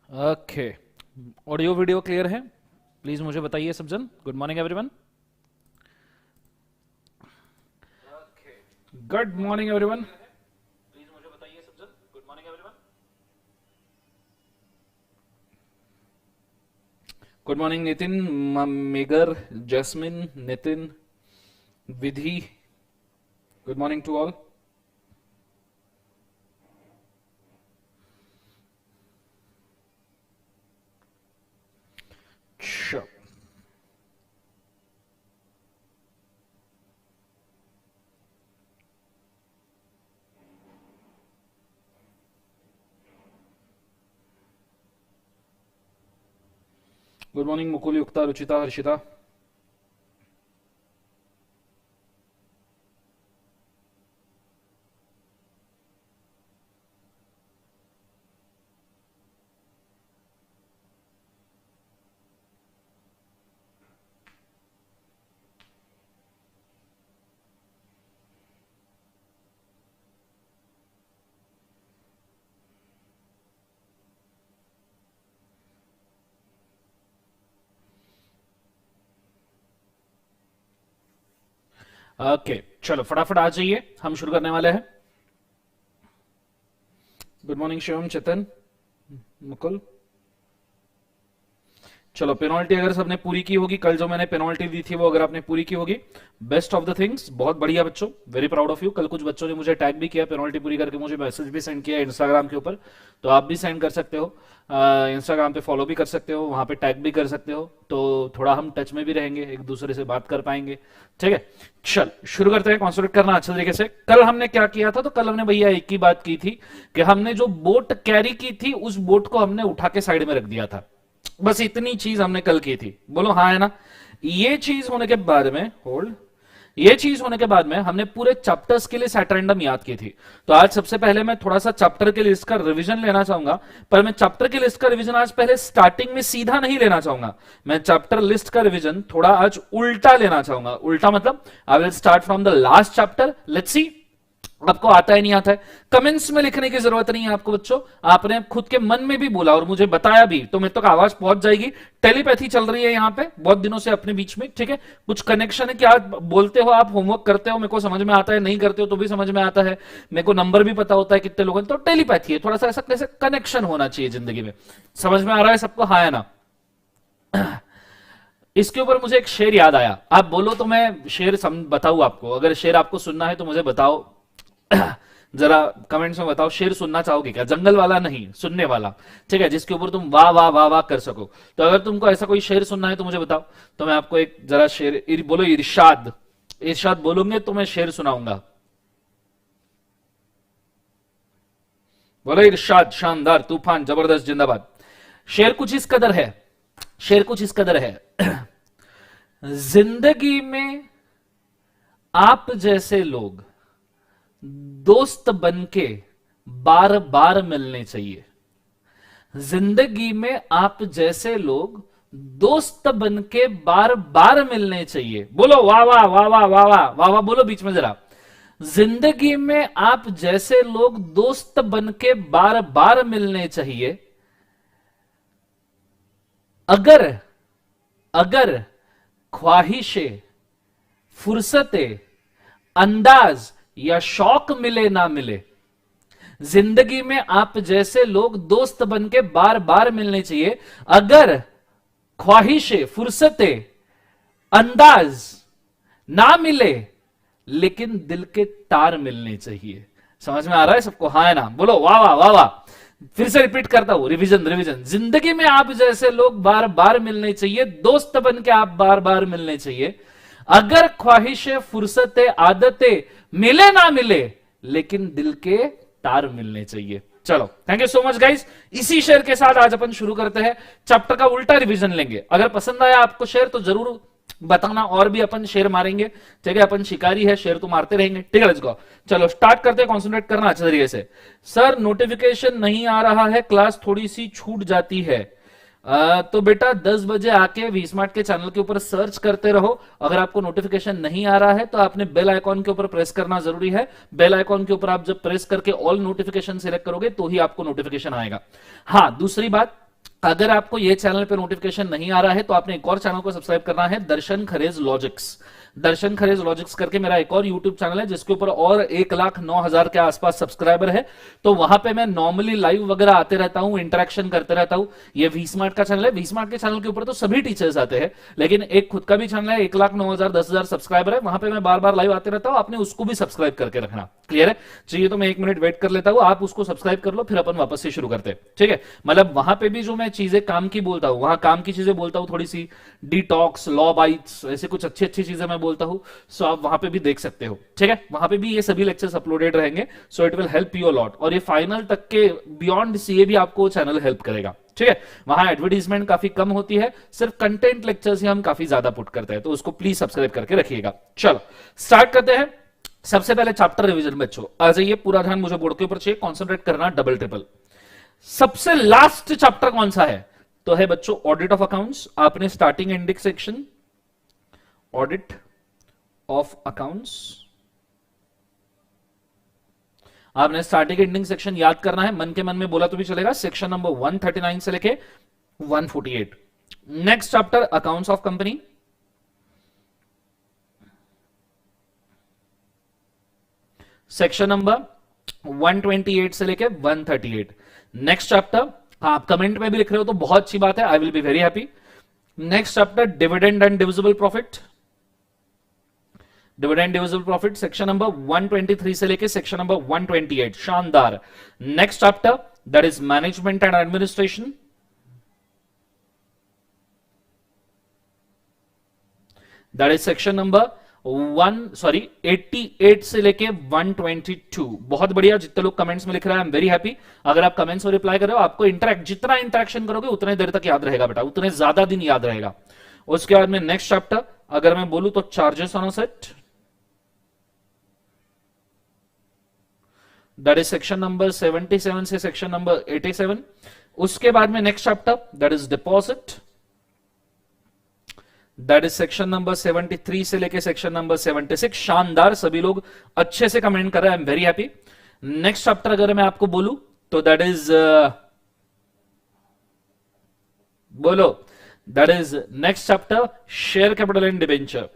Okay, audio video clear है? Please मुझे बताइए सब जन। Good morning everyone. Good morning everyone. Please मुझे बताइए सब जन। Good morning everyone. Good morning Nitin, मेगर, Jasmine, Nitin, Vidhi. Good morning to all. Good morning Mukul, Yukta, Ruchita, Harshita. Okay, चलो फटाफट आ जाइए, हम शुरू करने वाले हैं। Good morning Shivam, Chetan, Mukul. चलो, पेनल्टी अगर सबने पूरी की होगी, कल जो मैंने पेनल्टी दी थी वो अगर आपने पूरी की होगी, बेस्ट ऑफ द थिंग्स, बहुत बढ़िया बच्चों, वेरी प्राउड ऑफ यू। कल कुछ बच्चों ने मुझे टैग भी किया, पेनल्टी पूरी करके मुझे मैसेज भी सेंड किया इंस्टाग्राम के ऊपर, तो आप भी सेंड कर सकते हो। इंस्टाग्राम पे फॉलो भी कर सकते हो, वहां पे टैग भी कर सकते हो, तो थोड़ा हम टच में भी रहेंगे, एक दूसरे से बात कर पाएंगे। ठीक है, चल शुरू करते हैं। कॉन्सेंट्रेट करना अच्छे तरीके से। कल हमने क्या किया था? तो कल हमने भैया एक ही बात की थी कि हमने जो बोट कैरी की थी उस बोट को हमने उठा के साइड में रख दिया था। बस इतनी चीज हमने कल की थी, बोलो हाँ है ना। ये चीज होने के बाद में होल्ड, ये चीज होने के बाद में हमने पूरे चैप्टर्स के लिए सैटरेंडम याद की थी। तो आज सबसे पहले मैं थोड़ा सा चैप्टर के लिस्ट का रिवीजन लेना चाहूंगा, पर मैं चैप्टर के लिस्ट का रिवीजन आज पहले स्टार्टिंग में सीधा नहीं लेना चाहूंगा। मैं चैप्टर लिस्ट का रिवीजन थोड़ा आज उल्टा लेना चाहूंगा। उल्टा मतलब I will start from the last chapter. Let's see आपको आता है नहीं आता है, कमेंट्स में लिखने की जरूरत नहीं है आपको बच्चों, आपने खुद के मन में भी बोला और मुझे बताया भी तो मेरे तक आवाज पहुंच जाएगी। टेलीपैथी चल रही है यहाँ पे बहुत दिनों से अपने बीच में, ठीक है। कुछ कनेक्शन है कि आप बोलते हो, आप होमवर्क करते हो, मेरे को समझ में आता है, नहीं करते हो तो भी समझ में आता है, मेरे को नंबर भी पता होता है कितने लोगों ने, तो टेलीपैथी है, थोड़ा सा ऐसा कैसे कनेक्शन होना चाहिए जिंदगी में। समझ में आ रहा है सबको? हाँ है ना। इसके ऊपर मुझे एक शेर याद आया, आप बोलो तो मैं शेर बताऊं आपको। अगर शेर आपको सुनना है तो मुझे बताओ जरा कमेंट्स में बताओ, शेर सुनना चाहोगे क्या? जंगल वाला नहीं, सुनने वाला, ठीक है, जिसके ऊपर तुम वाह वाह वाह वाह कर सको। तो अगर तुमको ऐसा कोई शेर सुनना है तो मुझे बताओ, तो मैं आपको एक जरा शेर बोलो, इरशाद, इरशाद बोलोगे तो मैं शेर सुनाऊंगा। बोलो इरशाद, शानदार, तूफान, जबरदस्त, जिंदाबाद। शेर कुछ इस कदर है, शेर कुछ इस कदर है। जिंदगी में आप जैसे लोग दोस्त बनके बार बार मिलने चाहिए। जिंदगी में आप जैसे लोग दोस्त बनके बार बार मिलने चाहिए। बोलो वाह वाह वाह वाह वाह वाह वाह वाह, बोलो बीच में जरा। जिंदगी में आप जैसे लोग दोस्त बनके बार बार मिलने चाहिए। अगर अगर ख्वाहिशें, फुर्सतें, अंदाज या शौक मिले ना मिले, जिंदगी में आप जैसे लोग दोस्त बन के बार बार मिलने चाहिए। अगर ख्वाहिशें, फुर्सतें, अंदाज ना मिले लेकिन दिल के तार मिलने चाहिए। समझ में आ रहा है सबको? हाँ है ना। बोलो वाह वाह वाह वाह। फिर से रिपीट करता हूं, रिवीजन रिवीजन। जिंदगी में आप जैसे लोग बार बार मिलने चाहिए, दोस्त बन के आप बार बार मिलने चाहिए। अगर ख्वाहिशें, फुर्सतें, आदतें मिले ना मिले लेकिन दिल के तार मिलने चाहिए। चलो, thank you so much guys. इसी शेर के साथ आज अपन शुरू करते हैं, चैप्टर का उल्टा रिवीजन लेंगे। अगर पसंद आया आपको शेर तो जरूर बताना, और भी अपन शेर मारेंगे, ठीक है। अपन शिकारी है, शेर तो मारते रहेंगे, ठीक है। लेट्स गो, चलो स्टार्ट करते हैं। कॉन्सेंट्रेट करना अच्छे तरीके से। सर नोटिफिकेशन नहीं आ रहा है, क्लास थोड़ी सी छूट जाती है। तो बेटा 10 बजे आके वी स्मार्ट के चैनल के ऊपर सर्च करते रहो। अगर आपको नोटिफिकेशन नहीं आ रहा है तो आपने बेल आइकॉन के ऊपर प्रेस करना जरूरी है। बेल आइकॉन के ऊपर आप जब प्रेस करके ऑल नोटिफिकेशन सिलेक्ट करोगे तो ही आपको नोटिफिकेशन आएगा। हाँ, दूसरी बात, अगर आपको ये चैनल पे नोटिफिकेशन नहीं आ रहा है तो आपने एक और चैनल को सब्सक्राइब करना है, दर्शन खरेज लॉजिक्स। दर्शन खरेज लॉजिक्स करके मेरा एक और यूट्यूब चैनल है जिसके ऊपर और 1,09,000 के आसपास सब्सक्राइबर है। तो वहां पे मैं नॉर्मली लाइव वगैरह आते रहता हूं, इंटरेक्शन करते रहता हूं। ये वी स्मार्ट का चैनल है, वी स्मार्ट के चैनल के ऊपर तो सभी टीचर्स आते हैं, लेकिन एक खुद का भी चैनल है, 1,09,000 10,000 सब्सक्राइबर है, वहां पे मैं बार बार लाइव आते रहता हूं। आपने उसको भी सब्सक्राइब करके रखना, क्लियर है? चाहिए तो मैं 1 मिनट वेट कर लेता हूं, आप उसको सब्सक्राइब कर लो, फिर अपन वापस से शुरू करते हैं, ठीक है? मतलब वहां पे भी जो मैं चीजें काम की बोलता हूं, वहां काम की चीजें बोलता हूं, थोड़ी सी डिटॉक्स, लॉ बाइट्स, ऐसे कुछ अच्छी अच्छी चीजें मैं बोलता हूं। सो आप वहां पे भी देख सकते हो, ठीक है? वहां पे भी ये सभी लेक्चर्स अपलोडेड रहेंगे, सो it will help you a lot. और ये फाइनल तक के बियॉन्ड सीए भी आपको चैनल हेल्प करेगा, ठीक है? वहां एडवर्टीजमेंट काफी कम होती है, सिर्फ कंटेंट लेक्चर्स ही हम काफी ज्यादा पुट करते हैं, तो उसको प्लीज सब्सक्राइब करके रखिएगा। चलो स्टार्ट करते हैं। सबसे पहले चैप्टर रिवीजन बच्चों, आ जाइए, पूरा ध्यान मुझे बोर्ड के ऊपर चाहिए, कॉन्सेंट्रेट करना डबल ट्रिपल। सबसे लास्ट चैप्टर कौन सा है? तो है बच्चों ऑडिट ऑफ अकाउंट्स। आपने starting ending section, audit of accounts, आपने स्टार्टिंग एंडिंग सेक्शन याद करना है, मन के मन में बोला तो भी चलेगा। सेक्शन नंबर 139 से लेके 148। Next chapter accounts of company, section number 128 से लेके 138। नेक्स्ट चैप्टर, आप कमेंट में भी लिख रहे हो तो बहुत अच्छी बात है, I will be very happy. Next chapter dividend and divisible profit, dividend divisible profit, section number 123 से लेके सेक्शन नंबर 128, शानदार। Next chapter that is management and administration, that is section number 88 से लेके 122। बहुत बढ़िया, जितने लोग कमेंट्स में लिख रहे हैं आई एम वेरी हैप्पी। अगर आप कमेंट्स में रिप्लाई कर रहे हो, आपको जितना इंटरेक्शन करोगे उतने देर तक याद रहेगा बेटा, उतने ज्यादा दिन याद रहेगा। उसके बाद में नेक्स्ट चैप्टर अगर मैं बोलूं तो charges on asset, that is section number 77 से सेक्शन नंबर 87। उसके बाद में next chapter that is deposit, that is section number 73 से लेके सेक्शन नंबर 76। शानदार, सभी लोग अच्छे से कमेंट कर रहे हैं, आई am very happy. Next chapter अगर मैं आपको बोलूं तो दैट इज बोलो, that is next chapter share capital and debenture,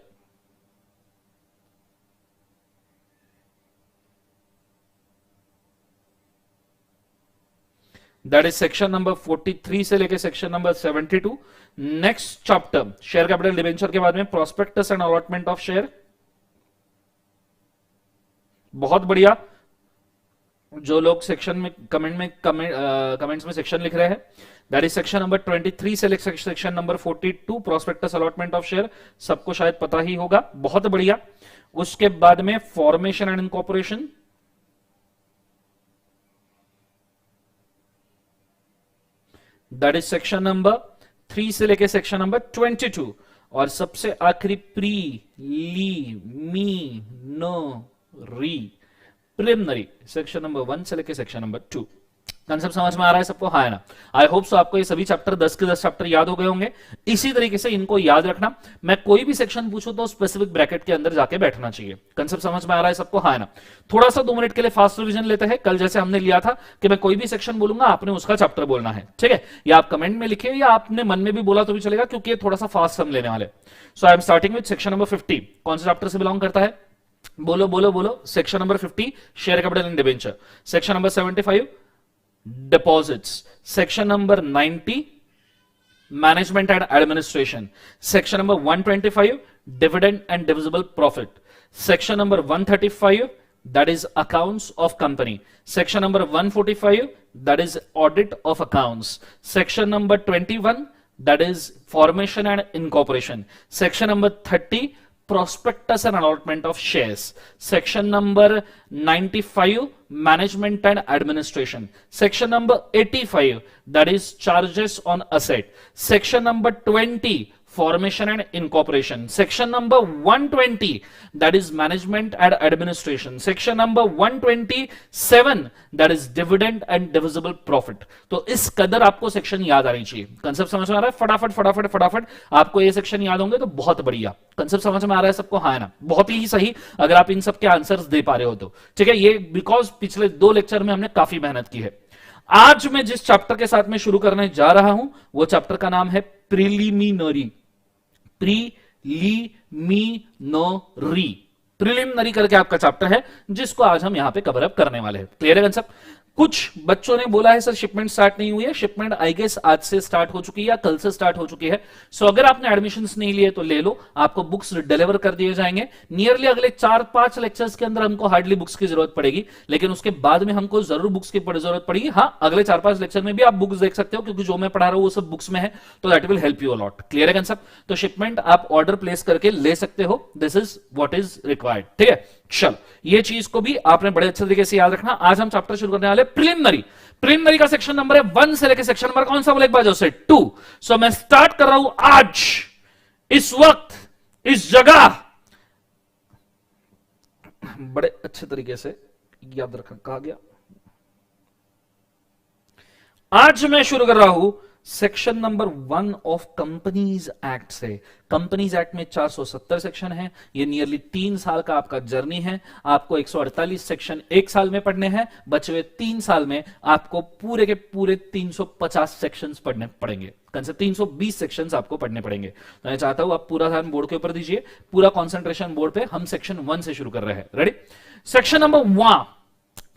that is section number 43 से लेके section number 72। Next chapter share capital debenture के बाद में prospectus and allotment of share. बहुत बढ़िया, जो लोग सेक्शन में कमेंट्स में सेक्शन लिख रहे हैं, दैट इज सेक्शन नंबर 23 से लेकर section number 42 prospectus allotment of share, सबको शायद पता ही होगा। बहुत बढ़िया। उसके बाद में formation and incorporation, that is section number 3 से लेके सेक्शन नंबर 22। और सबसे आखिरी प्रिलिमिनरी सेक्शन नंबर 1 से लेके सेक्शन नंबर 2। कंसेप्ट समझ में आ रहा है सबको? हाँ है ना? आई होप सो आपको ये सभी चैप्टर 10 के 10 चैप्टर याद हो गए होंगे। इसी तरीके से इनको याद रखना, मैं कोई भी सेक्शन पूछूं तो स्पेसिफिक ब्रैकेट के अंदर जाके बैठना चाहिए। कंसेप्ट समझ में आ रहा है सबको? हाँ है ना? थोड़ा सा 2 मिनट के लिए फास्ट रिवीजन लेते हैं। कल जैसे हमने लिया था कि मैं कोई भी सेक्शन बोलूंगा, आपने उसका चैप्टर बोलना है, ठीक है? या आप कमेंट में लिखे या आपने मन में भी बोला तो भी चलेगा, क्योंकि ये थोड़ा सा फास्ट हम लेने वाले। So I am starting with section number 50। कौन से चैप्टर से बिलोंग करता है? बोलो बोलो बोलो। Section number 50 share capital and debenture. Section number 75 deposits, section number 90 management and administration, section number 125 dividend and divisible profit, section number 135 that is accounts of company, section number 145 that is audit of accounts, section number 21 that is formation and incorporation, section number 30 prospectus and allotment of shares, section number 95 management and administration, section number 85 that is charges on asset, section number 20 formation and incorporation, section number 120 that is management and administration, section number 127 that is dividend and divisible profit। तो इस कदर आपको section याद आनी चाहिए। Concept समझ में आ रहा है? फटाफट फटाफट फटाफट आपको ये सेक्शन याद होंगे तो बहुत बढ़िया। कंसेप्ट समझ में आ रहा है सबको? हाँ है ना? बहुत ही सही, अगर आप इन सब के आंसर्स दे पा रहे हो तो ठीक है। ये बिकॉज पिछले 2 लेक्चर में हमने काफी मेहनत की है। आज मैं जिस चैप्टर के साथ में शुरू करने जा रहा हूं वो चैप्टर का नाम है प्रिलिमिनरी। प्रिलिमिनरी करके आपका चैप्टर है जिसको आज हम यहां पे कवर अप करने वाले हैं। क्लियर है कंसेप्ट? कुछ बच्चों ने बोला है सर शिपमेंट स्टार्ट नहीं हुई है। शिपमेंट आई गेस आज से स्टार्ट हो चुकी है या कल से स्टार्ट हो चुकी है। सो अगर आपने एडमिशंस नहीं लिए तो ले लो, आपको बुक्स डिलीवर कर दिए जाएंगे। नियरली अगले 4-5 लेक्चर्स के अंदर हमको हार्डली बुक्स की जरूरत पड़ेगी, लेकिन उसके बाद में हमको जरूर बुक्स की जरूरत पड़ेगी। हाँ, अगले 4-5 लेक्चर में भी आप बुक्स देख सकते हो क्योंकि जो मैं पढ़ा रहा हूं वो सब बुक्स में है, तो that will help you a lot. Clear है कंसेप्ट? तो शिपमेंट आप ऑर्डर प्लेस करके ले सकते हो। This is what is required. ठीक है, चलो ये चीज को भी आपने बड़े अच्छे तरीके से याद रखना। आज हम चैप्टर शुरू करने वाले प्रिलिमिनरी। प्रिलिमिनरी का सेक्शन नंबर है 1 से लेकर सेक्शन नंबर कौन सा बोले एक बार से 2। सो मैं स्टार्ट कर रहा हूं आज, इस वक्त, इस जगह। बड़े अच्छे तरीके से याद रखना, कहा गया। आज मैं शुरू कर रहा हूं section number 1 of companies act से। कंपनीज एक्ट में 470 सेक्शन है। ये नियरली 3 साल का आपका जर्नी है। आपको 148 सेक्शन 1 साल में पढ़ने हैं, बचे हुए 3 साल में आपको पूरे के पूरे 350 सेक्शंस पढ़ने पड़ेंगे। 320 सेक्शंस आपको पढ़ने पड़ेंगे। तो मैं चाहता हूं आप पूरा ध्यान बोर्ड के ऊपर दीजिए, पूरा कंसंट्रेशन बोर्ड पे। हम सेक्शन 1 से शुरू कर रहे हैं। रेडी? Section number 1।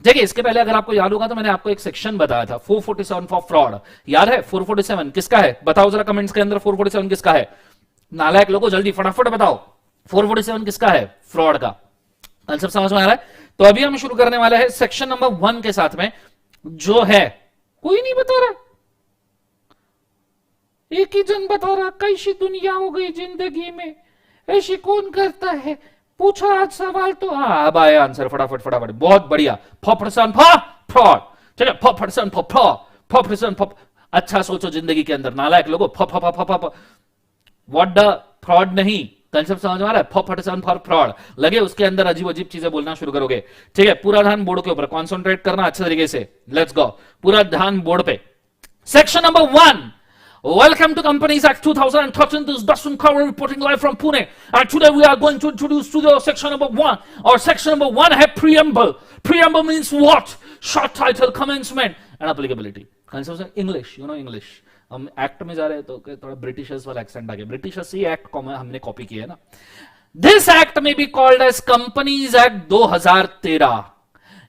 देखिए, इसके पहले अगर आपको याद होगा तो मैंने आपको एक सेक्शन बताया था 447 फॉर फ्रॉड। याद है? 447 किसका है? बताओ जरा कमेंट्स के अंदर 447 किसका है? नालायक लोगों जल्दी फटाफट बताओ 447 किसका है? फ्रॉड का। कंसेप्ट समझ में आ रहा है? तो अभी हम शुरू करने वाले हैं सेक्शन नंबर 1 के साथ में, जो है कोई नहीं बता रहा, एक ही जन बता रहा। कैसी दुनिया हो गई जिंदगी में, ऐसी कौन करता है? पूछा आज सवाल तो अब आया आंसर फटाफट फटाफट। बहुत बढ़िया। फ्रॉड। ठीक है, फ्रॉड। अच्छा सोचो जिंदगी के अंदर नालायक लोगों। व्हाट द फ्रॉड नहीं। कंसेप्ट समझ में आ रहा है? फॉर फ्रॉड लगे उसके अंदर अजीब अजीब चीजें बोलना शुरू करोगे। ठीक है, पूरा ध्यान बोर्ड के ऊपर कॉन्सेंट्रेट करना अच्छे तरीके से। लेट्स गो, पूरा ध्यान बोर्ड पे। Section number 1। Welcome to Companies Act 2013. This is Dustin Cover reporting live from Pune. And today we are going to introduce to the section number 1. Or section number 1 है preamble. Preamble means what? Short title, commencement and applicability. Concept English, you know English. हम act में जा रहे हैं तो थोड़ा Britishers वाला accent आ गया। ब्रिटिशर्स ही एक्ट को हमने कॉपी किया है ना। This act may be called as Companies Act 2013.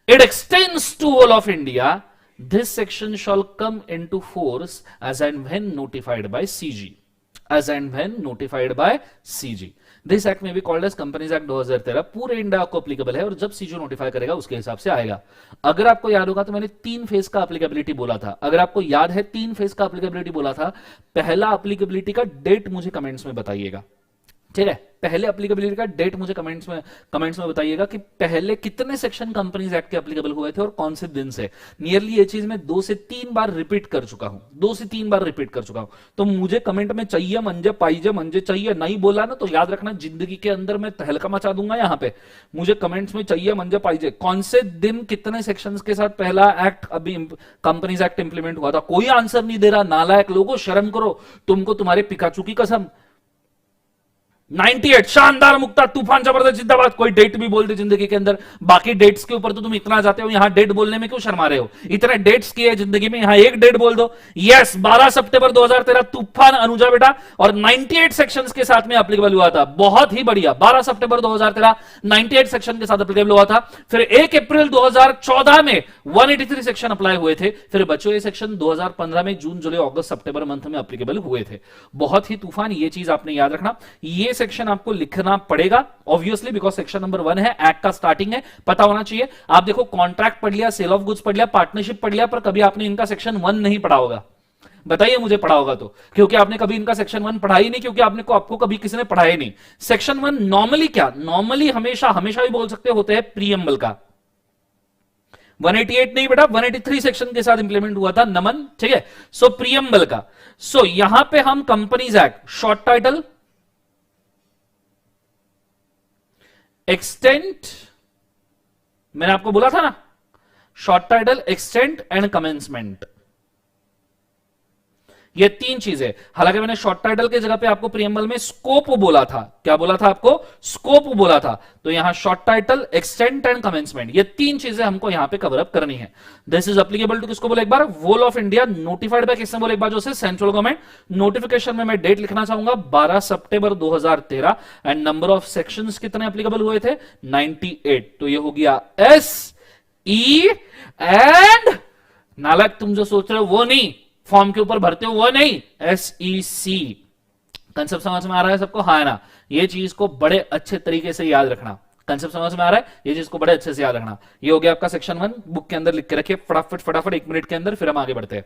It extends to all of India. This section shall come into force as and when notified by CG. As and when notified by CG. This act may be called as Companies Act 2013. पूरे India को applicable है और जब CG notify करेगा उसके हिसाब से आएगा। अगर आपको याद होगा तो मैंने 3 फेज का एप्लीकेबिलिटी बोला था। अगर आपको याद है 3 फेज का एप्लीकेबिलिटी बोला था। पहला एप्लीकेबिलिटी का डेट मुझे कमेंट्स में बताइएगा। ठीक है, पहले एप्लीकेबिलिटी का डेट मुझे कमेंट्स में बताइएगा कि पहले कितने सेक्शन कंपनीज एक्ट के एप्लीकेबल हुए थे और कौन से दिन से। नियरली ये चीज मैं 2 से 3 बार रिपीट कर चुका हूं। 2 से 3 बार रिपीट कर चुका हूं। तो मुझे कमेंट में चाहिए मंजे पाइजे, मंजे चाहिए। नहीं बोला ना तो याद रखना जिंदगी के अंदर मैं तहलका मचा दूंगा। यहां पे मुझे कमेंट्स में चाहिए मंजे पाइजे। कौन से दिन कितने सेक्शंस के साथ पहला एक्ट अभी कंपनीज एक्ट इंप्लीमेंट हुआ था। कोई आंसर नहीं दे रहा। नालायक लोगों शर्म करो, तुमको तुम्हारे पिकाचू की कसम। 98 शानदार, मुक्ता, तूफान, जबरदस्त, जिंदाबाद। कोई डेट भी बोल दे जिंदगी के अंदर। बाकी डेट्स के ऊपर तो तुम इतना जाते हो, यहां डेट बोलने में क्यों शर्मा रहे हो? इतने डेट्स किए जिंदगी में, यहां एक डेट बोल दो। यस, 12 सितंबर 2013 तूफान अनुजा बेटा, और 98 सेक्शंस के साथ में एप्लीकेबल हुआ था। बहुत ही बढ़िया। 12 सितंबर 2013 98 सेक्शन के साथ एप्लीकेबल हुआ था। फिर 1 अप्रैल 2014 में 183 सेक्शन अप्लाई हुए थे। फिर बच्चों ये सेक्शन 2015 में जून, जुलाई, अगस्त, सितंबर मंथ में एप्लीकेबल हुए थे। बहुत ही तूफान। ये चीज आपने याद रखना। ये सेक्शन आपको लिखना पड़ेगा ऑब्वियसली, बिकॉज सेक्शन नंबर 1 है, एक्ट का स्टार्टिंग है, पता होना चाहिए। आप देखो, कॉन्ट्रैक्ट पढ़ लिया, सेल ऑफ गुड्स पढ़ लिया, पार्टनरशिप पढ़ लिया, पर कभी आपने इनका सेक्शन 1 नहीं पढ़ा होगा। बताइए मुझे, पढ़ा होगा तो? क्योंकि आपने कभी इनका सेक्शन 1 पढ़ा ही नहीं, क्योंकि आपको कभी किसी ने पढ़ाया ही नहीं। सेक्शन 1 नॉर्मली क्या, नॉर्मली हमेशा भी बोल सकते होते हैं प्रीएम्बल का। 188 नहीं बेटा, 183 सेक्शन के साथ इंप्लीमेंट हुआ था, नमन। ठीक है, सो प्रीएम्बल का। सो यहां पे हम companies act, short title, extent, मैंने आपको बोला था ना, short title, extent and commencement. ये तीन चीजें। हालांकि मैंने शॉर्ट टाइटल की जगह पे आपको प्रीएम्बल में स्कोप बोला था। क्या बोला था आपको? स्कोप बोला था। तो यहां short title, extent and commencement, ये तीन चीजें हमको यहां पे कवर अप करनी है। दिस इज एप्लीकेबल टू किसको बोले एक बार? वोल ऑफ इंडिया, नोटिफाइड बाय किसने बोले एक बार? जो सेंट्रल गवर्नमेंट। नोटिफिकेशन में मैं डेट लिखना चाहूंगा 12 सितंबर 2013 एंड नंबर ऑफ सेक्शंस कितने एप्लीकेबल हुए थे? 98। तो ये हो गया एस ई एंड, नालक तुम जो सोच रहे हो वो नहीं, फॉर्म के ऊपर भरते हो वो नहीं, SEC। कंसेप्ट समझ में आ रहा है सबको? हाँ ना? ये चीज को बड़े अच्छे तरीके से याद रखना। कंसेप्ट समझ में आ रहा है? ये चीज को बड़े अच्छे से याद रखना। ये हो गया आपका सेक्शन 1, बुक के अंदर लिख के रखिए फटाफट फटाफट 1 मिनट के अंदर, फिर हम आगे बढ़ते हैं।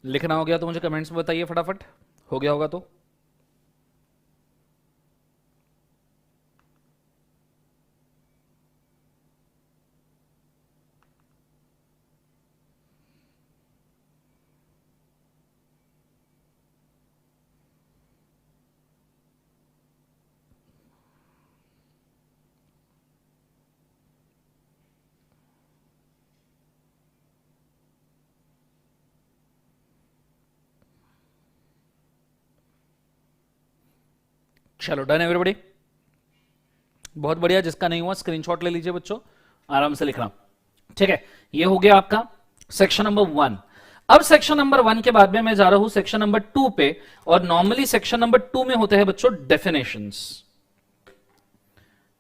लिखना हो गया तो मुझे कमेंट्स में बताइए फटाफट, हो गया होगा तो। चलो डन एवरीबॉडी, बहुत बढ़िया। जिसका नहीं हुआ स्क्रीनशॉट ले लीजिए बच्चों, आराम से लिखना। ठीक है, ये हो गया आपका सेक्शन नंबर 1। अब सेक्शन नंबर 1 के बाद में मैं जा रहा हूं सेक्शन नंबर 2 पे, और नॉर्मली सेक्शन नंबर 2 में होते हैं बच्चों डेफिनेशंस।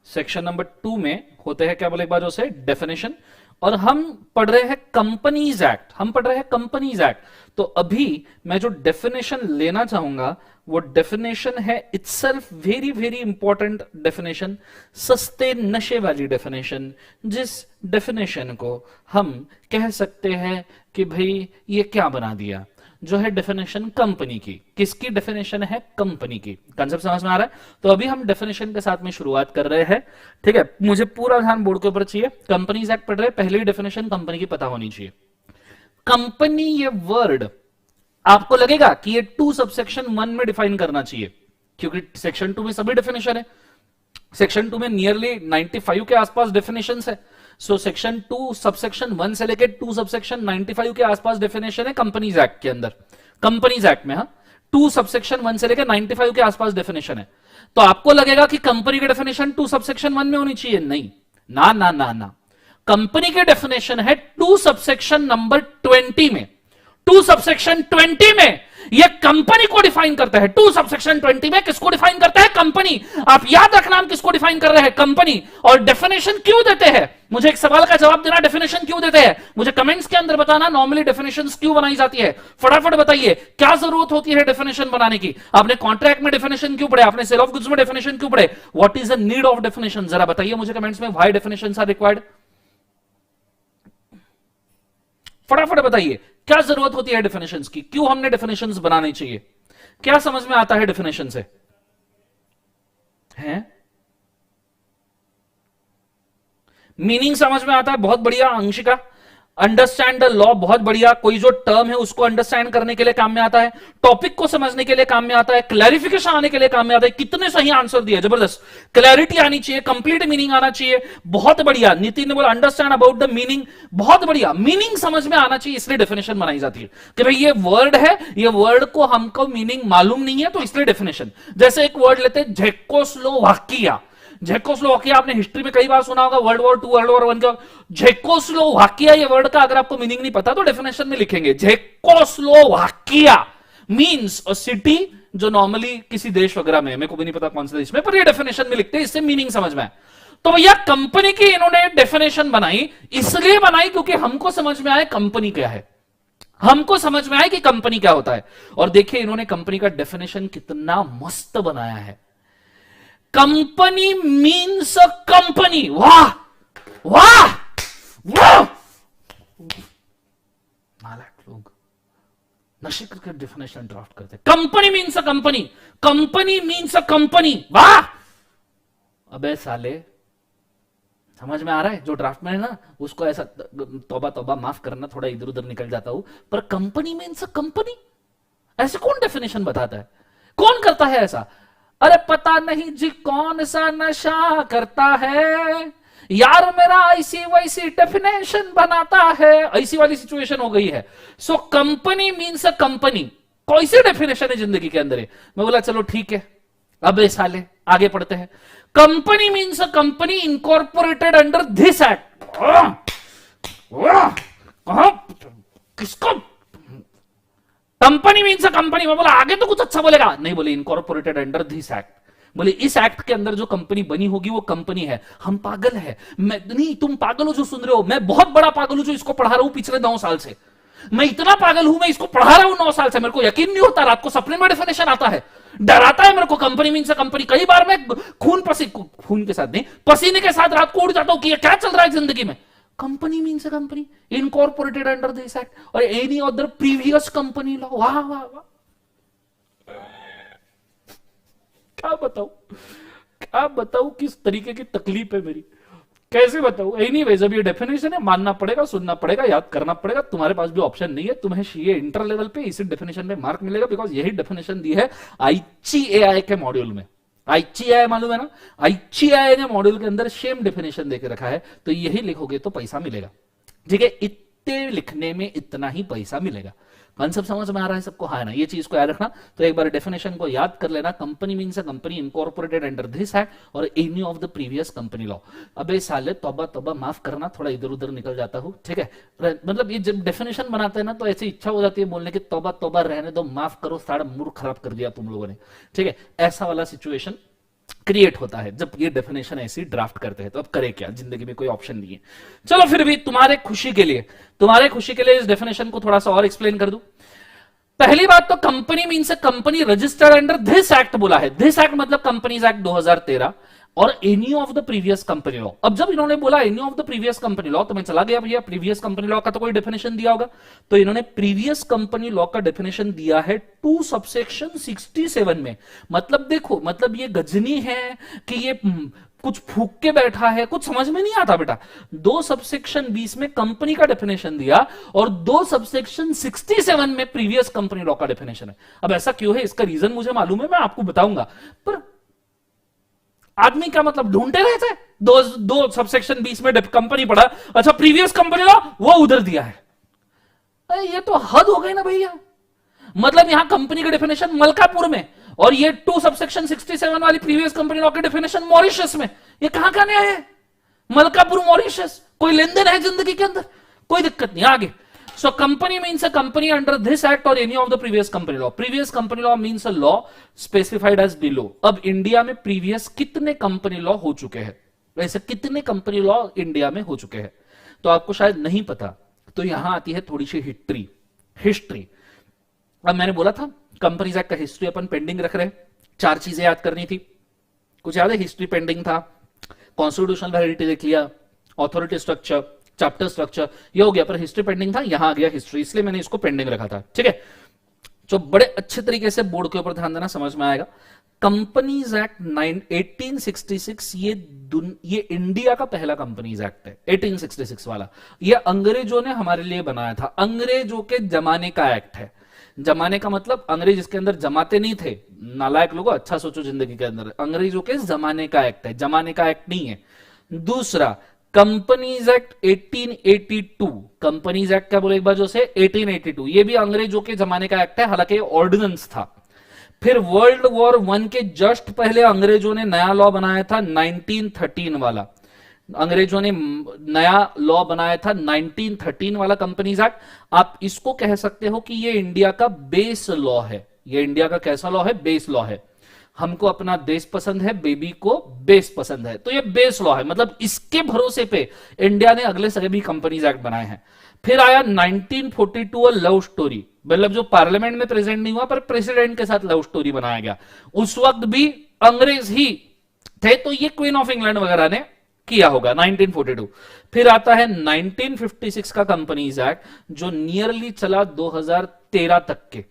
सेक्शन नंबर 2 में होते हैं क्या बोले एक बार जो से? डेफिनेशन। और हम पढ़ रहे हैं कंपनीज एक्ट, हम पढ़ रहे हैं कंपनीज एक्ट। तो अभी मैं जो डेफिनेशन लेना चाहूंगा वो डेफिनेशन है itself very very important definition, सस्ते नशे वाली डेफिनेशन, जिस डेफिनेशन को हम कह सकते हैं कि भाई ये क्या बना दिया, जो है डेफिनेशन कंपनी की। किसकी डेफिनेशन है? कंपनी की। कंसेप्ट समझ में आ रहा है? तो अभी हम डेफिनेशन के साथ में शुरुआत कर रहे हैं। ठीक है, मुझे पूरा ध्यान बोर्ड के ऊपर चाहिए। कंपनीज एक्ट पढ़ रहे हैं, पहली डेफिनेशन कंपनी की पता होनी चाहिए। कंपनी ये वर्ड आपको लगेगा कि ये 2 सबसेक्शन 1 में डिफाइन करना चाहिए, क्योंकि सेक्शन 2 में सभी डेफिनेशन है। सेक्शन 2 में नियरली 95 के आसपास डेफिनेशंस है। सो सेक्शन 2 सबसेक्शन 1 से लेकर 2 सबसेक्शन 95 के आसपास डेफिनेशन है कंपनीज एक्ट के अंदर। कंपनीज एक्ट में, हाँ, 2 सबसेक्शन 1 से लेकर 95 के आसपास डेफिनेशन है। तो आपको लगेगा कि कंपनी की डेफिनेशन 2 सबसेक्शन 1 में होनी चाहिए। नहीं, ना ना ना ना, कंपनी की डेफिनेशन है 2 सबसेक्शन नंबर 20 में। 2 सबसेक्शन 20 में यह कंपनी को डिफाइन करता है। 2 सबसेक्शन 20 में किसको डिफाइन करता है? कंपनी। आप याद रखना हम किसको डिफाइन कर रहे हैं? कंपनी। और डेफिनेशन क्यों देते हैं? मुझे एक सवाल का जवाब देना, डेफिनेशन क्यों देते हैं मुझे कमेंट्स के अंदर बताना। नॉर्मली डेफिनेशंस क्यों बनाई जाती है? फटाफट बताइए, क्या जरूरत होती है डेफिनेशन बनाने की? आपने कॉन्ट्रैक्ट में डेफिनेशन क्यों पढ़े? आपने सेल ऑफ गुड्स में डेफिनेशन क्यों पढ़े? What is the need of definition? जरा बताइए मुझे कमेंट्स में, व्हाई डेफिनेशंस आर रिक्वायर्ड। फटाफट बताइए, क्या जरूरत होती है डेफिनेशंस की? क्यों हमने डेफिनेशंस बनानी चाहिए? क्या समझ में आता है डेफिनेशन से? हैं? मीनिंग समझ में आता है? बहुत बढ़िया अंशिका। अंडरस्टैंड द लॉ, बहुत बढ़िया। कोई जो टर्म है उसको अंडरस्टैंड करने के लिए काम में आता है, टॉपिक को समझने के लिए काम में आता है, क्लैरिफिकेशन आने के लिए काम में आता है। कितने सही आंसर दिए, जबरदस्त। क्लैरिटी आनी चाहिए, कंप्लीट मीनिंग आना चाहिए, बहुत बढ़िया। नितिन ने बोला अंडरस्टैंड अबाउट द मीनिंग, बहुत बढ़िया। मीनिंग समझ में आना चाहिए, इसलिए डेफिनेशन बनाई जाती है कि भाई ये वर्ड है, ये वर्ड को हमको मीनिंग मालूम नहीं है तो इसलिए डेफिनेशन। जैसे एक वर्ड लेते हैं झेकोस्लोवाकिया, जेकोस्लोवाकिया आपने हिस्ट्री में कई बार सुना होगा, वर्ल्ड वॉर 2 वर्ल्ड वॉर 1 का। जेकोस्लोवाकिया ये वर्ड का अगर आपको मीनिंग नहीं पता तो डेफिनेशन में लिखेंगे, जेकोस्लोवाकिया मींस अ सिटी जो नॉर्मली किसी देश वगैरह में, मेरे को भी नहीं पता कौन से देश में, पर ये डेफिनेशन में लिखते हैं, इससे मीनिंग समझ में आए। तो भैया कंपनी की इन्होंने डेफिनेशन बनाई, इसलिए बनाई क्योंकि हमको समझ में आए कंपनी क्या है, हमको समझ में आए कि कंपनी क्या होता है। और देखिए इन्होंने कंपनी का डेफिनेशन कितना मस्त बनाया है। कंपनी मीन्स अ कंपनी, वाह वाह वाह, नालायक लोग नशे करके डेफिनेशन ड्राफ्ट करते। Company means a company, company means a company, वाह। अबे साले समझ में आ रहा है, जो ड्राफ्ट में है ना उसको ऐसा तौबा तौबा माफ करना, थोड़ा इधर उधर निकल जाता हूं, पर कंपनी मीन्स अ कंपनी ऐसे कौन डेफिनेशन बताता है, कौन करता है ऐसा? अरे पता नहीं जी कौन सा नशा करता है यार, मेरा ऐसी वैसी डेफिनेशन बनाता है, ऐसी वाली सिचुएशन हो गई है। सो कंपनी मीन्स अ कंपनी, कोई सी डेफिनेशन है जिंदगी के अंदर है। मैं बोला चलो ठीक है, अब साले आगे पढ़ते हैं। Company means a company incorporated under this act, किसको कंपनी मीन्स अ कंपनी? मैं बोला आगे तो कुछ अच्छा बोलेगा, नहीं बोले इनकॉर्पोरेटेड अंडर दिस एक्ट, बोले इस एक्ट के अंदर जो कंपनी बनी होगी वो कंपनी है। हम पागल है? मैं नहीं, तुम पागल हो जो सुन रहे हो, मैं बहुत बड़ा पागल हूं जो इसको पढ़ा रहा हूं पिछले 9 साल से। मैं इतना पागल हूं, मैं इसको पढ़ा रहा हूं 9 साल से, मेरे को यकीन नहीं होता, रात को सपने में डेफिनेशन आता है, डराता है मेरे को। कंपनी मीन्स अ कंपनी, कई बार मैं खून के साथ नहीं, पसीने के साथ रात को उड़ जाता हूं कि क्या चल रहा है जिंदगी में। Company means a company incorporated under this act or any other previous company law, वाह वाह वाह। क्या बताऊं किस तरीके की तकलीफ है मेरी, कैसे बताऊं? एनीवेज अब ये डेफिनेशन है, मानना पड़ेगा, सुनना पड़ेगा, याद करना पड़ेगा। तुम्हारे पास भी ऑप्शन नहीं है, तुम्हें ये इंटर लेवल पे इसी डेफिनेशन में मार्क मिलेगा, बिकॉज यही डेफिनेशन दी है आईसीएआई के मॉड्यूल में। आईसीएआई मालूम है ना, आईसीएआई ने मॉड्यूल के अंदर सेम डेफिनेशन देके रखा है, तो यही लिखोगे तो पैसा मिलेगा। ठीक है, इतने लिखने में इतना ही पैसा मिलेगा। कॉन्सेप्ट समझ में आ रहा है सबको? हाँ ना, ये चीज को याद रखना। तो एक बार डेफिनेशन को याद कर लेना, company means a company incorporated under this act or any of the previous company law. अबे साले तौबा तौबा माफ करना, थोड़ा इधर उधर निकल जाता हूं, ठीक है। मतलब ये जब डेफिनेशन बनाते हैं ना तो ऐसी इच्छा हो जाती है बोलने की तौबा तौबा रहने दो, माफ करो, सारा मूड खराब कर दिया तुम लोगों ने, ठीक है। ऐसा वाला सिचुएशन क्रिएट होता है जब ये डेफिनेशन ऐसी ड्राफ्ट करते हैं। तो अब करें क्या, जिंदगी में कोई ऑप्शन नहीं है। चलो फिर भी तुम्हारे खुशी के लिए इस डेफिनेशन को थोड़ा सा और एक्सप्लेन कर दूं। पहली बात तो company means a company registered under this act बोला है। दिस एक्ट मतलब कंपनीज एक्ट 2013 और any of the previous company law. अब जब इन्होंने बोला any of the previous company law तो मैं चला गया भैया, प्रीवियस कंपनी लॉ का तो कोई डेफिनेशन दिया होगा, तो इन्होंने प्रीवियस कंपनी लॉ का डेफिनेशन दिया है 2 सबसेक्शन 67 में। मतलब देखो, मतलब ये गजनी है कि ये कुछ फूक के बैठा है, कुछ समझ में नहीं आता बेटा। 2 सबसेक्शन 20 में कंपनी का डेफिनेशन दिया और 2 सबसेक्शन 67 में प्रीवियस कंपनी लॉ का डेफिनेशन है। अब ऐसा क्यों है, इसका रीजन मुझे मालूम है, मैं आपको बताऊंगा। पर आदमी क्या मतलब ढूंढते रहते हैं, दो सबसेक्शन 20 में कंपनी पढ़ा, अच्छा प्रीवियस कंपनी लॉ वो उधर दिया है। अरे ये तो हद हो गई ना भैया। मतलब यहां कंपनी का डेफिनेशन मलकापुर में और ये 2 सबसेक्शन 67 वाली प्रीवियस कंपनी लॉ के डेफिनेशन मॉरिशस में। ये कहां का न्याय है? मलकापुर मॉरिशस, कोई लेन देन है जिंदगी के अंदर? कोई दिक्कत नहीं, आगे। So company means a company under this act or any of the previous company law. Previous company law means a law specified as below. अब इंडिया में प्रीवियस कितने कंपनी लॉ हो चुके हैं, वैसे कितने कंपनी लॉ इंडिया में हो चुके हैं, तो आपको शायद नहीं पता। तो यहां आती है थोड़ी सी हिस्ट्री। अब मैंने बोला था कंपनीज एक्ट का हिस्ट्री अपन पेंडिंग रख रहे हैं, 4 चीजें याद करनी थी। कुछ याद है? हिस्ट्री पेंडिंग था, कॉन्स्टिट्यूशनल वैलिडिटी देख लिया, ऑथोरिटी स्ट्रक्चर, चैप्टर स्ट्रक्चर, ये हो गया, पर हिस्ट्री पेंडिंग था, यहां आ गया हिस्ट्री, इसलिए मैंने इसको पेंडिंग रखा था, ठीक है। तो बड़े अच्छे तरीके से बोर्ड के ऊपर ध्यान देना, समझ में आएगा। कंपनीज एक्ट 1866 ये इंडिया का पहला कंपनीज एक्ट है, 1866 वाला। ये अंग्रेजों ने हमारे लिए बनाया था, अंग्रेजों के जमाने का एक्ट है। जमाने का मतलब अंग्रेज इसके अंदर जमाते नहीं थे, नालायक लोगों, अच्छा सोचो जिंदगी के अंदर। अंग्रेजों के जमाने का एक्ट है, जमाने का एक्ट नहीं है। दूसरा, कंपनीज एक्ट 1882। कंपनीज एक्ट क्या बोले एक बार जो से 1882, ये भी अंग्रेजों के जमाने का एक्ट है, हालांकि ऑर्डिनेंस था। फिर वर्ल्ड वॉर वन के जस्ट पहले अंग्रेजों ने नया लॉ बनाया था 1913 वाला, अंग्रेजों ने नया लॉ बनाया था 1913 वाला कंपनीज एक्ट। आप इसको कह सकते हो कि ये इंडिया का बेस लॉ है। ये इंडिया का कैसा लॉ है? बेस लॉ है। हमको अपना देश पसंद है, बेबी को बेस पसंद है, तो ये बेस लॉ है, मतलब इसके भरोसे पे इंडिया ने अगले सभी कंपनीज एक्ट बनाए हैं। फिर आया 1942 लव स्टोरी, मतलब जो पार्लियामेंट में प्रेजेंट नहीं हुआ पर प्रेसिडेंट के साथ लव स्टोरी बनाया गया, उस वक्त भी अंग्रेज ही थे, तो ये क्वीन ऑफ इंग्लैंड वगैरह ने किया होगा 1942। फिर आता है 1956 का कंपनीज एक्ट, जो नियरली चला 2013 तक के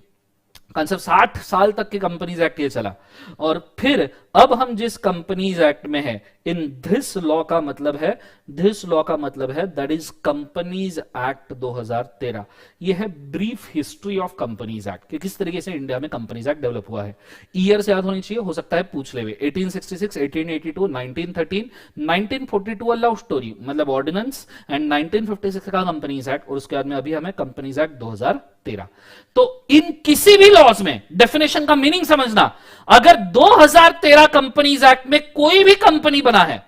कंसेप्ट, 60 साल तक के कंपनीज एक्ट ये चला। और फिर अब हम जिस कंपनीज एक्ट में है, इन दिस लॉ का मतलब है, दिस लॉ का मतलब है दैट इज कंपनीज एक्ट 2013। ये है brief history of companies act कि किस तरीके से इंडिया में कंपनीज एक्ट डेवलप हुआ है। ईयर से याद होनी चाहिए, हो सकता है पूछ ले 1866, 1882, 1913, 1942 लव स्टोरी मतलब ऑर्डिनेंस, एंड 1956 का कंपनीज एक्ट, और उसके बाद में अभी हमें कंपनीज एक्ट 2013। तो इन किसी भी लॉज में डेफिनेशन का मीनिंग समझना, अगर 2013 कंपनीज एक्ट में कोई भी कंपनी बना है,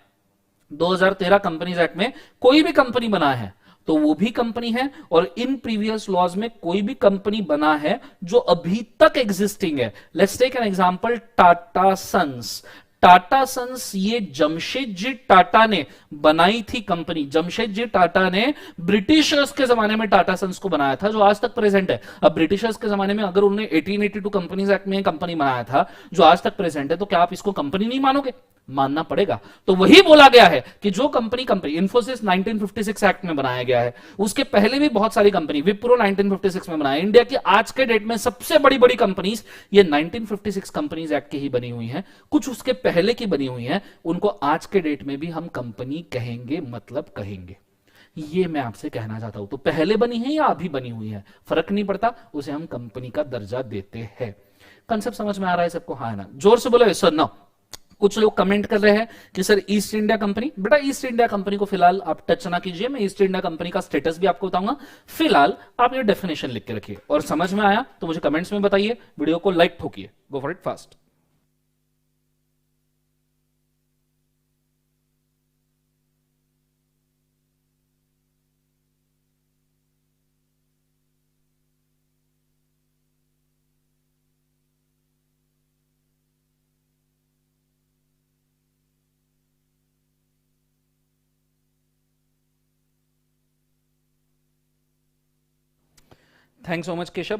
2013 कंपनीज एक्ट में कोई भी कंपनी बना है, तो वो भी कंपनी है। और इन प्रीवियस लॉज में कोई भी कंपनी बना है जो अभी तक एग्जिस्टिंग है, let's take an example, Tata Sons. Tata Sons ये जमशेदजी टाटा ने बनाई थी कंपनी। जमशेदजी टाटा ने ब्रिटिशर्स के जमाने में टाटा सन्स को बनाया था, जो आज तक प्रेजेंट है। अब ब्रिटिशर्स के जमाने में अगर उन्होंने 1882 कंपनीज एक्ट में कंपनी बनाया था जो आज तक प्रेजेंट है, तो क्या आप इसको कंपनी नहीं मानोगे? मानना पड़ेगा। तो वही बोला गया है कि जो कंपनी इंफोसिस 1956 एक्ट में बनाया गया है, उसके पहले भी बहुत सारी कंपनी, विप्रो 1956 में बनाया। इंडिया की आज के डेट में सबसे बड़ी बड़ी कंपनीज ये 1956 कंपनीज एक्ट की ही बनी हुई हैं, कुछ उसके पहले की बनी हुई हैं, उनको आज के डेट में भी हम कंपनी कहेंगे, मतलब कहेंगे। ये मैं आपसे कहना चाहता हूं। तो पहले बनी है या अभी बनी हुई है, फर्क नहीं पड़ता, उसे हम कंपनी का दर्जा देते हैं। कंसेप्ट समझ में आ रहा है सबको? हाँ है ना? जोर से बोलो सर नो। कुछ लोग कमेंट कर रहे हैं कि सर ईस्ट इंडिया कंपनी, बेटा ईस्ट इंडिया कंपनी को फिलहाल आप टच ना कीजिए, मैं ईस्ट इंडिया कंपनी का स्टेटस भी आपको बताऊंगा। फिलहाल आप ये डेफिनेशन लिख के रखिए, और समझ में आया तो मुझे कमेंट्स में बताइए, वीडियो को लाइक ठोकिए। Go for it fast. Thanks so much Keshav.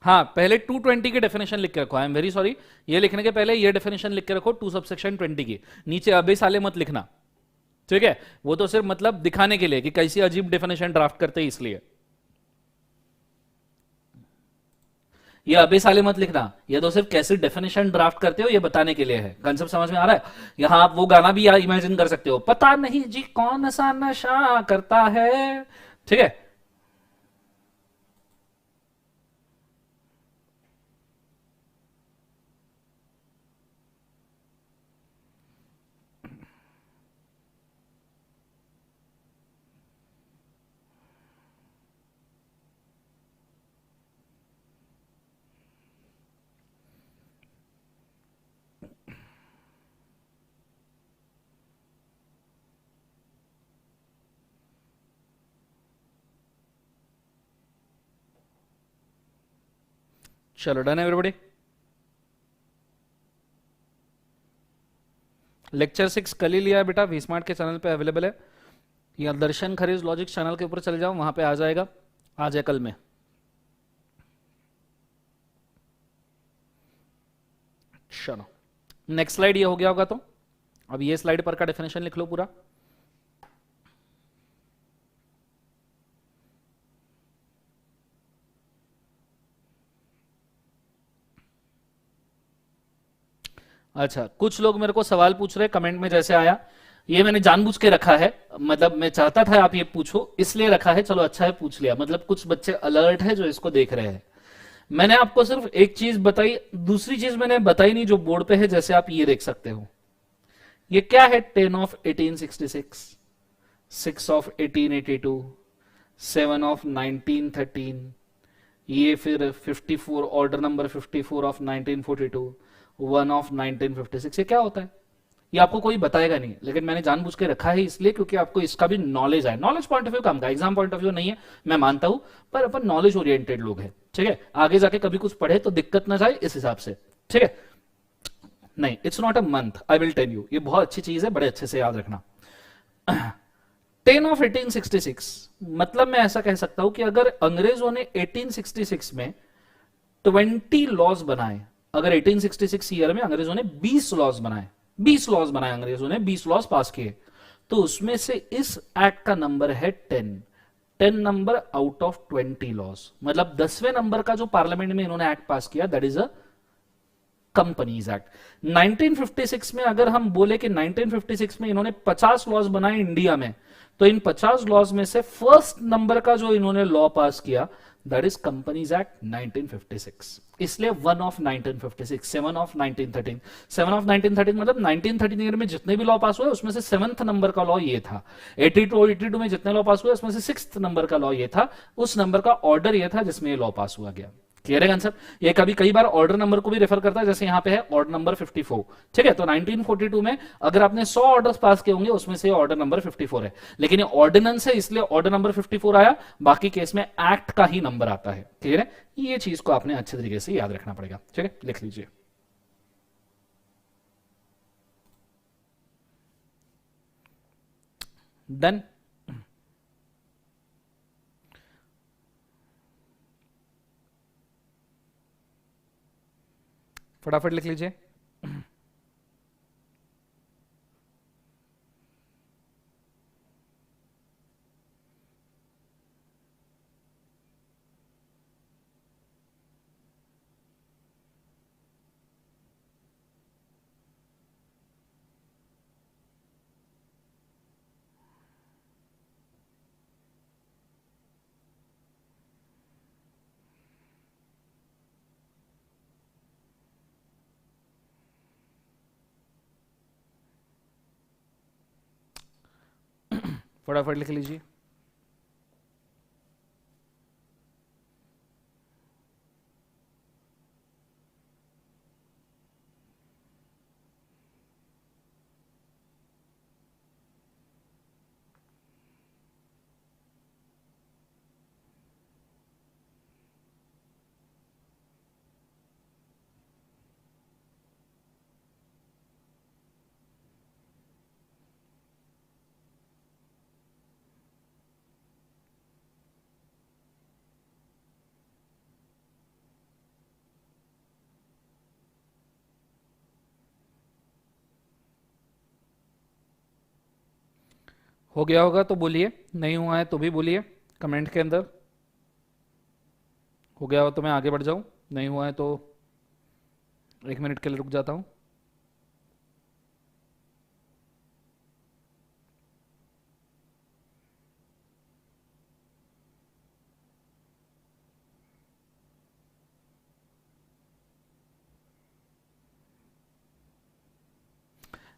हाँ, पहले 220 की डेफिनेशन लिख के रखो। आई एम वेरी सॉरी, ये लिखने के पहले ये डेफिनेशन लिख के रखो 2 सबसेक्शन 20 की। नीचे अबे साले मत लिखना, ठीक है? वो तो सिर्फ मतलब दिखाने के लिए कि कैसी अजीब डेफिनेशन ड्राफ्ट करते हैं, इसलिए ये अबे साले मत लिखना। ये तो सिर्फ कैसे डेफिनेशन ड्राफ्ट करते हो ये बताने के लिए है। कंसेप्ट समझ में आ रहा है? यहां आप वो गाना भी इमेजिन कर सकते हो, पता नहीं जी कौन सा नशा करता है, ठीक है? चलो डन एवरीबॉडी। लेक्चर 6 कल ही लिया है बेटा, वी स्मार्ट के चैनल पे अवेलेबल है, या दर्शन खरीज लॉजिक चैनल के ऊपर चले जाओ, वहां पे आ जाएगा, आज या कल में। चलो नेक्स्ट स्लाइड ये हो गया होगा, तो अब ये स्लाइड पर का डेफिनेशन लिख लो पूरा। अच्छा, कुछ लोग मेरे को सवाल पूछ रहे कमेंट में, जैसे आया, ये मैंने जानबूझ के रखा है, मतलब मैं चाहता था आप ये पूछो इसलिए रखा है। चलो अच्छा है पूछ लिया, मतलब कुछ बच्चे अलर्ट है जो इसको देख रहे हैं। मैंने आपको सिर्फ एक चीज बताई, दूसरी चीज मैंने बताई नहीं जो बोर्ड पे है, जैसे आप ये देख सकते हो। ये क्या है? 10 ऑफ 1866, 6 ऑफ 1882, 7 ऑफ 1913, ये फिर 54, ऑर्डर नंबर 54 ऑफ 1942, 1 ऑफ 1956। ये क्या होता है ये आपको कोई बताएगा नहीं, लेकिन मैंने जानबूझ के रखा है इसलिए क्योंकि आपको इसका भी नॉलेज है। नॉलेज पॉइंट ऑफ व्यू काम का, एग्जाम पॉइंट ऑफ व्यू नहीं है, मैं मानता हूं, पर अपन नॉलेज ओरिएंटेड लोग हैं, ठीक है। आगे जाके कभी कुछ पढ़े तो दिक्कत ना जाए इस हिसाब से, ठीक है। नहीं, it's not a month, I will tell you, ये बहुत अच्छी चीज है, बड़े अच्छे से याद रखना। 10 ऑफ 1866, मतलब मैं ऐसा कह सकता हूं कि अगर अंग्रेजों ने 1866 में 20 लॉज बनाए, अगर 1866 ईयर में अंग्रेजों ने 20 लॉज बनाए, 20 लॉज बनाए अंग्रेजों ने, 20 लॉज पास किए, तो उसमें से इस एक्ट का नंबर है 10 नंबर आउट ऑफ 20 लॉज, मतलब 10वें नंबर का जो पार्लियामेंट में इन्होंने एक्ट पास किया, that is a companies act. 1956 में अगर हम बोले कि 1956 में इन्होंने 50 लॉज बनाए इंडिया में, तो इन 50 लॉज में से फर्स्ट नंबर का जो इन्होंने लॉ पास किया, दैट इज कंपनीज एक्ट 1956। इसलिए 1 ऑफ 1956, 7 ऑफ 1913, 7 ऑफ 1913 मतलब 1913 ईयर में जितने भी लॉ पास हुए उसमें से 7th नंबर का लॉ ये था। 82 में जितने लॉ पास हुए उसमें से 6th नंबर का लॉ ये था, उस नंबर का ऑर्डर ये था जिसमें ये लॉ पास हुआ गया। क्लियर है आंसर? ये कभी कई बार ऑर्डर नंबर को भी रेफर करता है, जैसे यहां पे है ऑर्डर नंबर 54, ठीक है। तो 1942 में अगर आपने 100 ऑर्डर्स पास किए होंगे उसमें से ऑर्डर नंबर 54 है, लेकिन ये ऑर्डिनेंस है इसलिए ऑर्डर नंबर 54 आया, बाकी केस में एक्ट का ही नंबर आता है। क्लियर है? ये चीज को आपने अच्छे तरीके से याद रखना पड़ेगा, ठीक है। लिख लीजिए। डन। फटाफट लिख लीजिए। फटाफट लिख लीजिए। हो गया होगा तो बोलिए, नहीं हुआ है तो भी बोलिए कमेंट के अंदर। हो गया हो तो मैं आगे बढ़ जाऊं, नहीं हुआ है तो 1 मिनट के लिए रुक जाता हूं।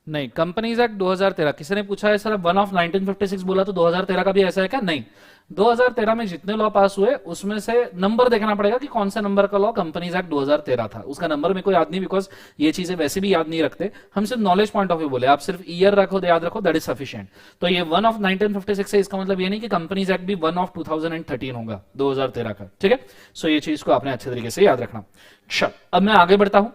नहीं, कंपनीज एक्ट 2013 किसी ने पूछा है सर 1 ऑफ 1956 बोला तो 2013 का भी ऐसा है क्या? नहीं, 2013 में जितने लॉ पास हुए उसमें से नंबर देखना पड़ेगा कि कौन सा नंबर का लॉ कंपनीज एक्ट 2013 था। उसका नंबर मेरे को याद नहीं, बिकॉज ये चीजें वैसे भी याद नहीं रखते हम, सिर्फ नॉलेज पॉइंट ऑफ व्यू बोले, आप सिर्फ ईयर रखो, याद रखो, दैट इज सफिशिएंट। तो ये 1 ऑफ 1956 है, इसका मतलब ये नहीं कि कंपनीज एक्ट भी 1 ऑफ 2013 होगा 2013 का, ठीक है। सो ये चीज को आपने अच्छे तरीके से याद रखना। चल अब मैं आगे बढ़ता हूं।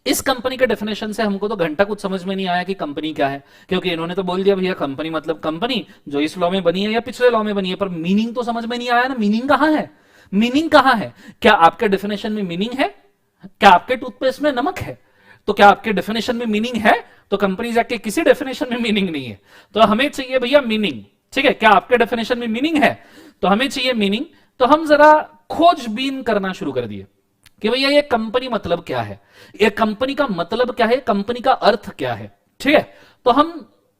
इस कंपनी के डेफिनेशन से हमको तो घंटा कुछ समझ में नहीं आया कि कंपनी क्या है, क्योंकि इन्होंने तो बोल दिया भैया कंपनी मतलब कंपनी जो इस लॉ में बनी है या पिछले लॉ में बनी है, पर मीनिंग तो समझ में नहीं आया ना। मीनिंग कहां है? मीनिंग कहां है? क्या आपके डेफिनेशन में मीनिंग है? क्या आपके टूथपेस्ट में नमक है? तो क्या आपके डेफिनेशन में मीनिंग है? तो कंपनीज एक्ट के किसी डेफिनेशन में मीनिंग नहीं है, तो हमें चाहिए भैया मीनिंग, ठीक है। क्या आपके डेफिनेशन में मीनिंग है? तो हमें चाहिए मीनिंग। तो हम जरा खोजबीन करना शुरू कर दिए कि भैया ये कंपनी मतलब क्या है, ये कंपनी का मतलब क्या है, कंपनी का अर्थ क्या है, ठीक है। तो हम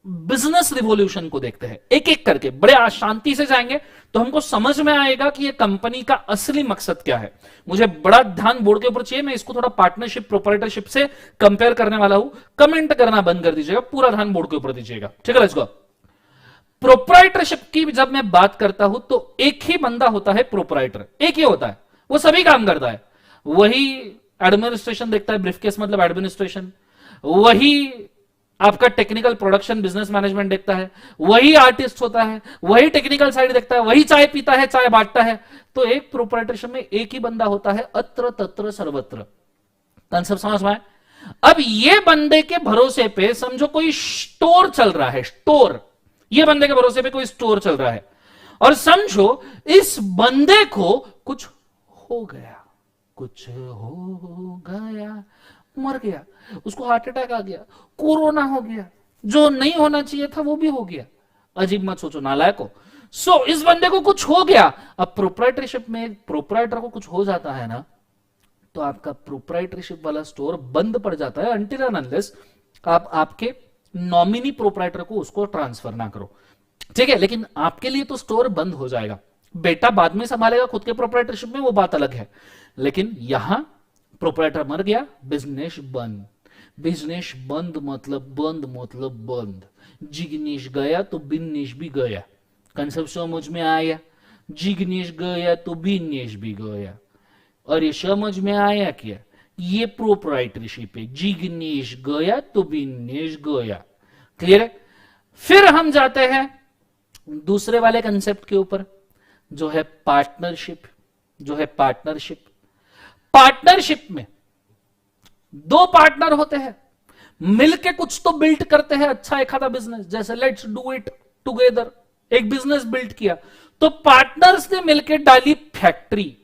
बिजनेस रिवॉल्यूशन को देखते हैं एक एक करके, बड़े शांति से जाएंगे तो हमको समझ में आएगा कि ये कंपनी का असली मकसद क्या है। मुझे बड़ा ध्यान बोर्ड के ऊपर चाहिए, मैं इसको थोड़ा पार्टनरशिप प्रोपराइटरशिप से कंपेयर करने वाला हूं। कमेंट करना बंद कर दीजिएगा, पूरा ध्यान बोर्ड के ऊपर दीजिएगा, ठीक है। Let's go. प्रोप्राइटरशिप की जब मैं बात करता हूं तो एक ही बंदा होता है प्रोप्राइटर, एक ही होता है, वो सभी काम करता है। वही एडमिनिस्ट्रेशन देखता है, ब्रीफकेस मतलब एडमिनिस्ट्रेशन, वही आपका टेक्निकल प्रोडक्शन बिजनेस मैनेजमेंट देखता है, वही आर्टिस्ट होता है, वही टेक्निकल साइड देखता है, वही चाय पीता है, चाय बांटता है। तो एक प्रोप्राइटरशिप में एक ही बंदा होता है, अत्र तत्र सर्वत्र। कंसेप्ट समझ में आए? अब ये बंदे के भरोसे पे समझो कोई स्टोर चल रहा है, स्टोर, ये बंदे के भरोसे पे कोई स्टोर चल रहा है, और समझो इस बंदे को कुछ हो गया, कुछ हो गया, मर गया, उसको हार्ट अटैक आ गया, कोरोना हो गया, जो नहीं होना चाहिए था वो भी हो गया। अजीब मत सोचो नालायको। सो इस बंदे को कुछ हो गया। अब प्रोप्राइटरशिप में प्रोप्राइटर को कुछ हो जाता है ना, तो आपका प्रोप्राइटरशिप वाला स्टोर बंद पड़ जाता है अनटिल एंड अनलेस आप आपके नॉमिनी प्रोप्राइटर को उसको ट्रांसफर ना करो, ठीक है। लेकिन आपके लिए तो स्टोर बंद हो जाएगा, बेटा बाद में संभालेगा खुद के प्रोप्राइटरशिप में, वो बात अलग है। लेकिन यहां प्रोप्राइटर मर गया, बिजनेस बंद। बिजनेस बंद मतलब बंद। जिग्नेश गया तो बिजनेस भी गया। कंसेप्ट समझ में आया? जिग्नेश गया तो बिजनेस भी गया। और ये समझ में आया क्या? ये प्रोप्राइटरशिप है, जिग्नेश गया तो बिजनेस गया। क्लियर है? फिर हम जाते हैं दूसरे वाले कंसेप्ट के ऊपर, जो है पार्टनरशिप। पार्टनरशिप में दो पार्टनर होते हैं, मिलके कुछ तो बिल्ड करते हैं अच्छा एक आधा बिजनेस। जैसे लेट्स डू इट टुगेदर, एक बिजनेस बिल्ड किया, तो पार्टनर्स ने मिलके डाली फैक्ट्री,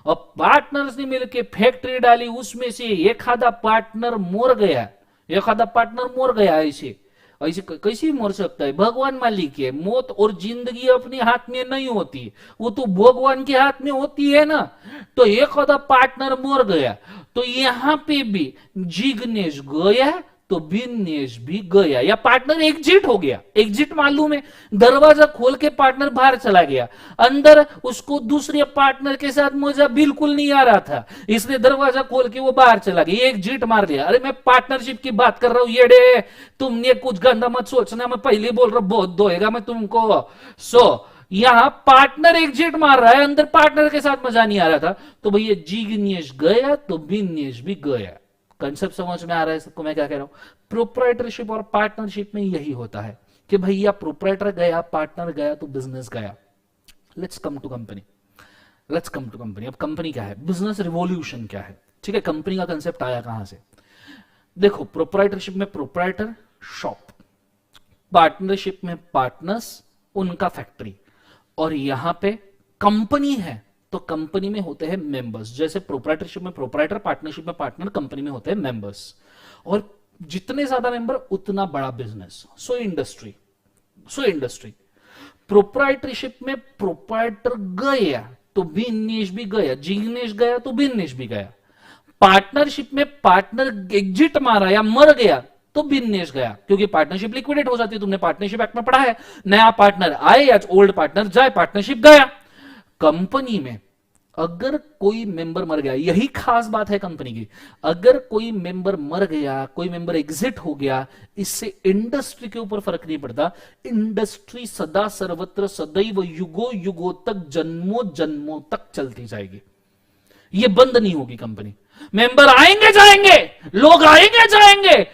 और पार्टनर्स ने मिलके फैक्ट्री डाली, उसमें से एक आधा पार्टनर मर गया, ऐसे कैसे मर सकता है? भगवान मालिक है, मौत और जिंदगी अपने हाथ में नहीं होती, वो तो भगवान के हाथ में होती है ना। तो एक आधा पार्टनर मर गया, तो यहां पे भी जिग्नेश गया तो बिजनेस भी गया, या पार्टनर एग्जिट हो गया। एग्जिट मालूम है, दरवाजा खोल के पार्टनर बाहर चला गया, अंदर उसको दूसरे पार्टनर के साथ मजा बिल्कुल नहीं आ रहा था, इसलिए दरवाजा खोल के वो बाहर चला गया, एग्जिट मार लिया। अरे मैं पार्टनरशिप की बात कर रहा हूं, ये डे तुमने कुछ गंदा मत सोचना, मैं पहले बोल रहा हूं बहुत दोएगा मैं तुमको। यहां पार्टनर एग्जिट मार रहा है, अंदर पार्टनर के साथ मजा नहीं आ रहा था, तो भैया जिग्नेश गया तो बिजनेस भी गया। कंसेप्ट समझ में आ रहा है सबको मैं क्या कह रहा हूं? प्रोप्राइटरशिप और पार्टनरशिप में यही होता है कि भैया प्रोप्राइटर गया, पार्टनर गया तो बिजनेस गया। Let's come to company. अब कंपनी क्या है, बिजनेस रिवॉल्यूशन क्या है, ठीक है। कंपनी का कंसेप्ट आया कहां से? देखो, प्रोप्राइटरशिप में प्रोप्राइटर शॉप, पार्टनरशिप में पार्टनर्स उनका फैक्ट्री, और यहां पे कंपनी है तो कंपनी में होते हैं मेंबर्स। जैसे प्रोप्राइटरशिप में प्रोप्राइटर, पार्टनरशिप में पार्टनर, कंपनी में होते हैं मेंबर्स, और जितने ज्यादा मेंबर उतना बड़ा बिजनेस। So industry. प्रोप्राइटरशिप में प्रोप्राइटर गया तो बिजनेस भी गया, जिग्नेश गया तो बिजनेस भी गया। पार्टनरशिप में पार्टनर एग्जिट मारा या मर गया तो बिजनेस गया, क्योंकि पार्टनरशिप लिक्विडेट हो जाती है, तुमने पार्टनरशिप एक्ट में पढ़ा है। नया पार्टनर आए या ओल्ड पार्टनर जाए, पार्टनरशिप गया। कंपनी में अगर कोई मेंबर मर गया, यही खास बात है कंपनी की, अगर कोई मेंबर मर गया, कोई मेंबर एग्जिट हो गया, इससे इंडस्ट्री के ऊपर फर्क नहीं पड़ता। इंडस्ट्री सदा सर्वत्र सदैव युगों युगों तक जन्मों जन्मों तक चलती जाएगी, ये बंद नहीं होगी कंपनी। मेंबर आएंगे जाएंगे, लोग आएंगे जाएंगे,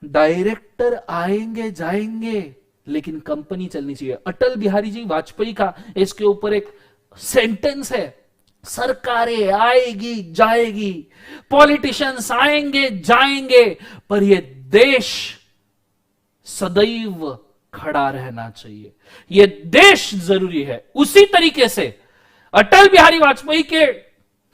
डायरेक्टर आएंगे जाएंगे, लेकिन कंपनी चलनी चाहिए। अटल बिहारी जी वाजपेयी का इसके ऊपर एक सेंटेंस है, सरकारें आएगी जाएगी, पॉलिटिशियंस आएंगे जाएंगे, पर यह देश सदैव खड़ा रहना चाहिए, यह देश जरूरी है। उसी तरीके से अटल बिहारी वाजपेयी के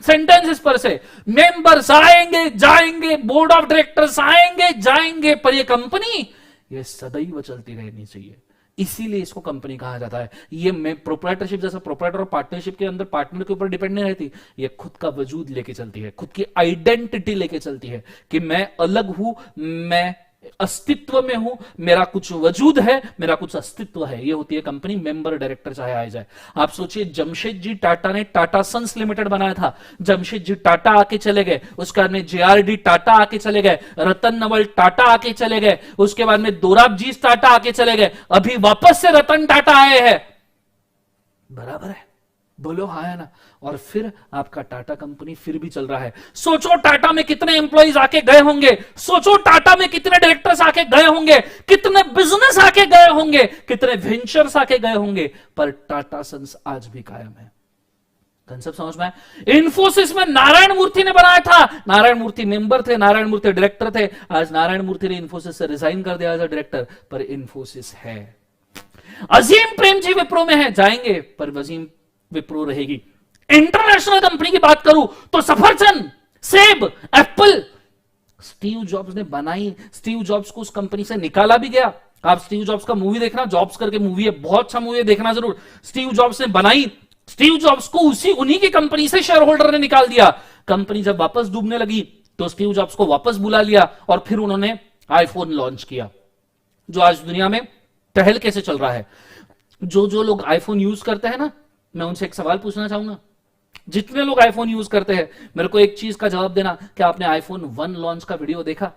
सेंटेंसेस पर से मेंबर्स आएंगे जाएंगे, बोर्ड ऑफ डायरेक्टर्स आएंगे जाएंगे, पर यह कंपनी यह सदैव चलती रहनी चाहिए, इसीलिए इसको कंपनी कहा जाता है। ये मैं प्रोप्राइटरशिप जैसा प्रोप्राइटर और पार्टनरशिप के अंदर पार्टनर के ऊपर डिपेंड नहीं रहती, ये खुद का वजूद लेके चलती है, खुद की आइडेंटिटी लेके चलती है कि मैं अलग हूं, मैं अस्तित्व में हूं, मेरा कुछ वजूद है, मेरा कुछ अस्तित्व है, ये होती है कंपनी। मेंबर डायरेक्टर चाहे आए जाए। आप सोचिए जमशेद जी टाटा ने टाटा सन्स लिमिटेड बनाया था, जमशेद जी टाटा आके चले गए, उसके बाद में जेआरडी टाटा आके चले गए, रतन नवल टाटा आके चले गए, उसके बाद में दोराबजी टाटा आके चले गए, अभी वापस से रतन टाटा आए हैं। बराबर है, बोलो हाँ है ना। और फिर आपका टाटा कंपनी फिर भी चल रहा है। सोचो टाटा में कितने एम्प्लॉइज आके गए होंगे, सोचो टाटा में कितने डायरेक्टर्स आके गए होंगे, कितने बिजनेस आके गए होंगे, कितने वेंचर्स आके गए होंगे, पर टाटा सन्स आज भी कायम है। कंसेप्ट समझ में आया? इन्फोसिस में नारायण मूर्ति ने बनाया था, नारायण मूर्ति मेंबर थे, नारायण मूर्ति डायरेक्टर थे, आज नारायण मूर्ति ने इन्फोसिस से रिजाइन कर दिया एज अ डायरेक्टर, पर इन्फोसिस है। अजीम प्रेम जी विप्रो में है, जाएंगे पर अजीम विप्रो रहेगी। इंटरनेशनल कंपनी की बात करूं तो सफरचंद, सेब, एप्पल, स्टीव जॉब्स ने बनाई, स्टीव जॉब्स को उस कंपनी से निकाला भी गया। आप स्टीव जॉब्स का मूवी देखना, जॉब्स करके मूवी है, बहुत अच्छा मूवी है, देखना जरूर। स्टीव जॉब्स ने बनाई, स्टीव जॉब्स को उन्हीं की कंपनी से शेयर होल्डर ने निकाल दिया। कंपनी जब वापस डूबने लगी तो स्टीव जॉब्स को वापस बुला लिया और फिर उन्होंने आईफोन लॉन्च किया, जो आज दुनिया में तहलके से चल रहा है। जो लोग आईफोन यूज करते हैं ना, मैं उनसे एक सवाल पूछना चाहूंगा। जितने लोग आईफोन यूज करते हैं, मेरे को एक चीज का जवाब देना, क्या आपने आईफोन 1 लॉन्च का वीडियो देखा?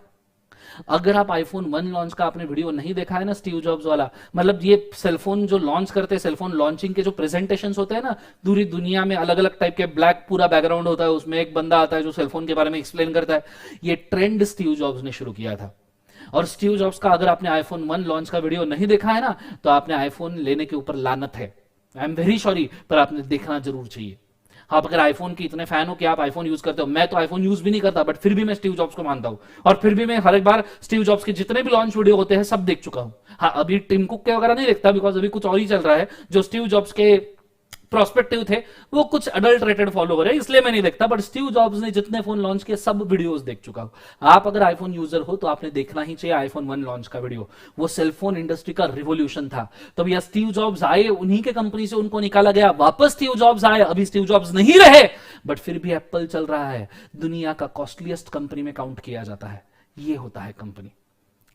अगर आप आईफोन 1 लॉन्च का आपने वीडियो नहीं देखा है ना, स्टीव जॉब्स वाला, मतलब ये सेलफोन जो लॉन्च करते हैं, सेलफोन लॉन्चिंग के जो प्रेजेंटेशंस होते हैं ना, पूरी दुनिया में अलग अलग टाइप के, ब्लैक पूरा बैकग्राउंड होता है, उसमें एक बंदा आता है जो सेलफोन के बारे में एक्सप्लेन करता है, ये ट्रेंड स्टीव जॉब्स ने शुरू किया था। और स्टीव जॉब्स का अगर आपने आईफोन 1 लॉन्च का वीडियो नहीं देखा है ना, तो आपने आईफोन लेने के ऊपर लानत है। आई एम वेरी सॉरी, पर आपने देखना जरूर चाहिए। आप अगर आईफोन के इतने फैन हो कि आप आईफोन यूज करते हो, मैं तो आईफोन यूज भी नहीं करता, बट फिर भी मैं स्टीव जॉब्स को मानता हूं, और फिर भी मैं हर एक बार स्टीव जॉब्स के जितने भी लॉन्च वीडियो होते हैं सब देख चुका हूं। हाँ, अभी टिम कुक के वगैरह नहीं देखता, बिकॉज अभी कुछ और ही चल रहा है। जो स्टीव जॉब्स के प्रोस्पेक्टिव थे वो कुछ अडल्टरेटेड फॉलोवर है, इसलिए मैं नहीं देखता, बट स्टीव जॉब्स ने जितने फोन लॉन्च किए सब वीडियोस देख चुका हूं। आप अगर आईफोन यूजर हो तो आपने देखना ही चाहिए आईफोन 1 लॉन्च का वीडियो। वो सेलफोन इंडस्ट्री का रिवोल्यूशन था। तो भैया स्टीव जॉब्स आए, उन्हीं के कंपनी से उनको निकाला गया, वापस स्टीव जॉब्स आए, अभी स्टीव जॉब्स नहीं रहे, बट फिर भी एप्पल चल रहा है, दुनिया का कॉस्टलीस्ट कंपनी में काउंट किया जाता है। ये होता है कंपनी।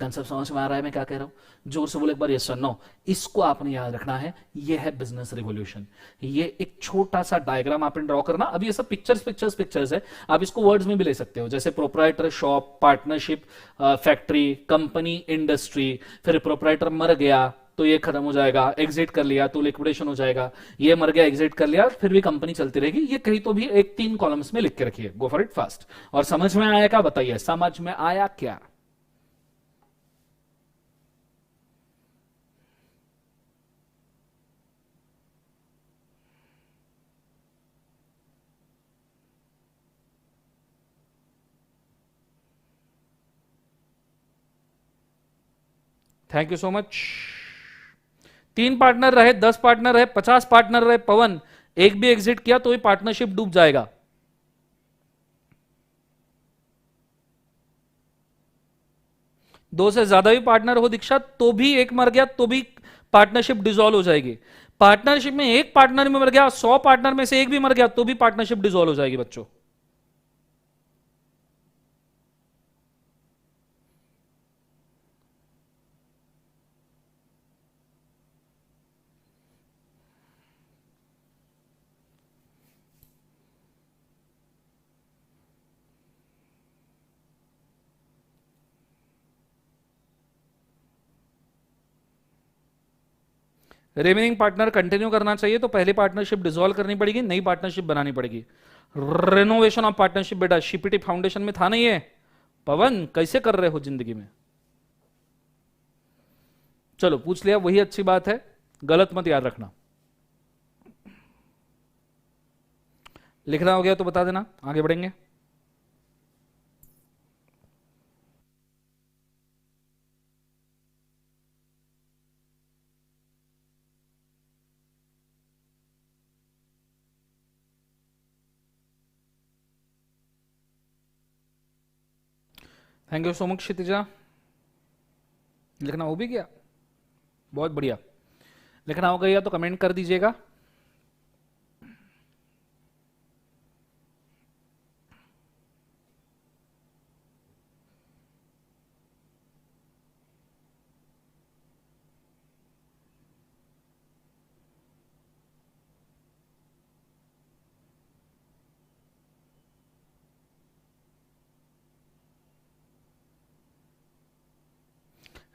कंसेप्ट समझ में आ रहा है मैं क्या कह रहा हूं? जोर से बोले एक बार यस और नो। इसको आपने याद रखना है, ये है बिजनेस रिवॉल्यूशन। ये एक छोटा सा डायग्राम आपने ड्रॉ करना। अब ये सब पिक्चर्स है, आप इसको वर्ड्स में भी ले सकते हो, जैसे proprietor, shop, partnership, factory, company, industry. फिर प्रोप्राइटर मर गया तो ये खत्म हो जाएगा, एग्जिट कर लिया तो लिक्विडेशन हो जाएगा, ये मर गया, एग्जिट कर लिया, फिर भी कंपनी चलती रहेगी। ये कहीं तो भी एक 3 कॉलम्स में लिख के रखिए। गो फॉर इट फास्ट। और समझ में आया क्या? बताइए, समझ में आया क्या? Thank you so much. 3 partner रहे, 10 पार्टनर रहे, 50 पार्टनर रहे, पवन एक भी एग्जिट किया तो ये पार्टनरशिप डूब जाएगा। दो से ज्यादा भी पार्टनर हो दीक्षा, तो भी एक मर गया तो भी पार्टनरशिप डिसॉल्व हो जाएगी। पार्टनरशिप में एक पार्टनर में मर गया, 100 पार्टनर में से एक भी मर गया तो भी पार्टनरशिप डिसॉल्व हो जाएगी बच्चों। रिमेनिंग पार्टनर कंटिन्यू करना चाहिए तो पहली पार्टनरशिप डिसॉल्व करनी पड़ेगी, नई पार्टनरशिप बनानी पड़ेगी। रेनोवेशन ऑफ पार्टनरशिप बेटा सीपीटी फाउंडेशन में था नहीं है। पवन कैसे कर रहे हो जिंदगी में? चलो पूछ लिया, वही अच्छी बात है, गलत मत याद रखना। लिखना हो गया तो बता देना, आगे बढ़ेंगे। Thank you so much Kshitija. लिखना हो भी गया? बहुत बढ़िया। लिखना हो गया तो कमेंट कर दीजिएगा।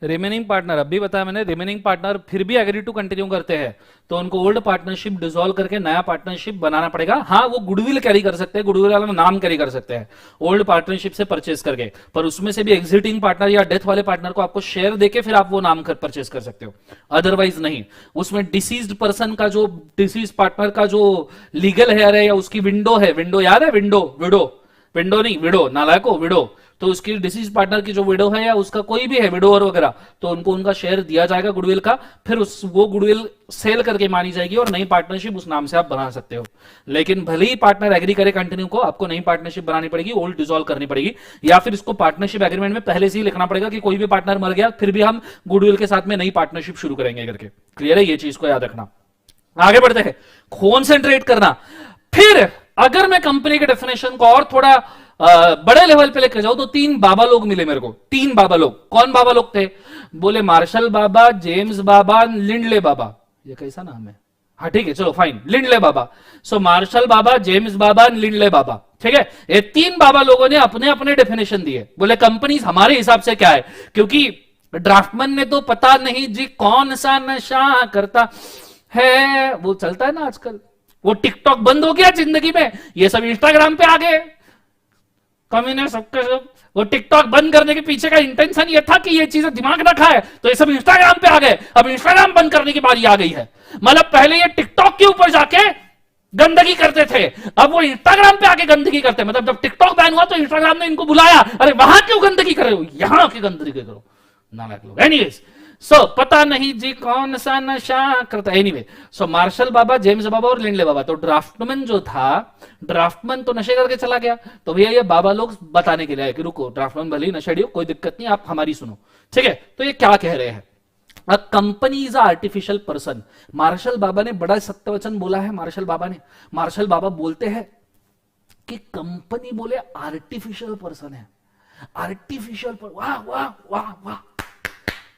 रिमेनिंग पार्टनर अभी बताया मैंने, रिमेनिंग पार्टनर फिर भी एग्री टू कंटिन्यू करते हैं तो उनको ओल्ड पार्टनरशिप डिसॉल्व करके नया पार्टनरशिप बनाना पड़ेगा। हाँ, वो गुडविल कैरी कर सकते हैं, गुडविल वाला नाम कैरी कर सकते हैं ओल्ड पार्टनरशिप से परचेस करके, पर उसमें से भी एग्जिटिंग पार्टनर या डेथ वाले पार्टनर को आपको शेयर देके फिर आप वो नाम कर परचेस कर सकते हो, अदरवाइज नहीं। उसमें डिसीज्ड पर्सन का जो, डिसीज पार्टनर का जो लीगल हेयर है या उसकी विंडो है, विंडो याद है, विंडो, विडो, विंडो नहीं विडो, नालायको विडो, तो उसकी डिसीज पार्टनर की जो विडो है या उसका कोई भी है विडोवर वगैरह, तो उनको उनका शेयर दिया जाएगा गुडविल का, फिर उस वो गुडविल सेल करके मानी जाएगी और नई पार्टनरशिप उस नाम से आप बना सकते हो। लेकिन भले ही पार्टनर एग्री करे कंटिन्यू को, आपको नई पार्टनरशिप बनानी पड़ेगी, ओल्ड डिसॉल्व करनी पड़ेगी, या फिर इसको पार्टनरशिप एग्रीमेंट में पहले से ही लिखना पड़ेगा कि कोई भी पार्टनर मर गया फिर भी हम गुडविल के साथ में नई पार्टनरशिप शुरू करेंगे करके। क्लियर है, ये चीज को याद रखना। आगे बढ़ते हैं, कॉन्सेंट्रेट करना। फिर अगर मैं कंपनी के डेफिनेशन को और थोड़ा बड़े लेवल पे लेकर जाऊं तो 3 बाबा लोग मिले मेरे को, 3 बाबा लोग। कौन बाबा लोग थे? बोले मार्शल बाबा, जेम्स बाबा, लिंडले बाबा। ये कैसा नाम है? हाँ ठीक है, चलो फाइन, लिंडले बाबा। सो मार्शल बाबा, जेम्स बाबा, लिंडले बाबा, ठीक है। ये 3 बाबा लोगों ने अपने अपने डेफिनेशन दिए। बोले कंपनी हमारे हिसाब से क्या है, क्योंकि ड्राफ्टमैन ने तो पता नहीं जी कौन सा नशा करता है, वो चलता है ना आजकल, वो टिकटॉक बंद हो गया जिंदगी में, ये सब इंस्टाग्राम पे आ गए। कमी ने सबके सब, वो टिकटॉक बंद करने के पीछे का इंटेंशन ये था कि ये चीजें दिमाग ना खाए, तो ये सब इंस्टाग्राम पे आ गए। अब इंस्टाग्राम बंद करने की बारी आ गई है। मतलब पहले ये टिकटॉक के ऊपर जाके गंदगी करते थे, अब वो इंस्टाग्राम पे आके गंदगी करते हैं। मतलब जब टिकटॉक बैन हुआ तो इंस्टाग्राम ने इनको बुलाया, अरे वहां क्यों गंदगी कर रहे हो, यहां आके गंदगी करो, नालायक लोग। एनीवेज, सो पता नहीं जी कौन सा नशा करता है। एनीवे, सो मार्शल बाबा, जेम्स बाबा और लिंडले बाबा। तो ड्राफ्टमैन जो था, ड्राफ्टमैन तो नशे करके चला गया, तो भैया ये बाबा लोग बताने के लिए आए कि रुको, ड्राफ्टमैन भले ही नशेड़ी हो, कोई दिक्कत नहीं, आप हमारी सुनो, ठीक है। तो ये क्या कह रहे हैं? A company is artificial person. Marshall बाबा ने बड़ा सत्यवचन बोला है। मार्शल बाबा ने, मार्शल बाबा बोलते हैं कि कंपनी बोले आर्टिफिशियल पर्सन है। आर्टिफिशियल पर, वाह वाह वाह वाह,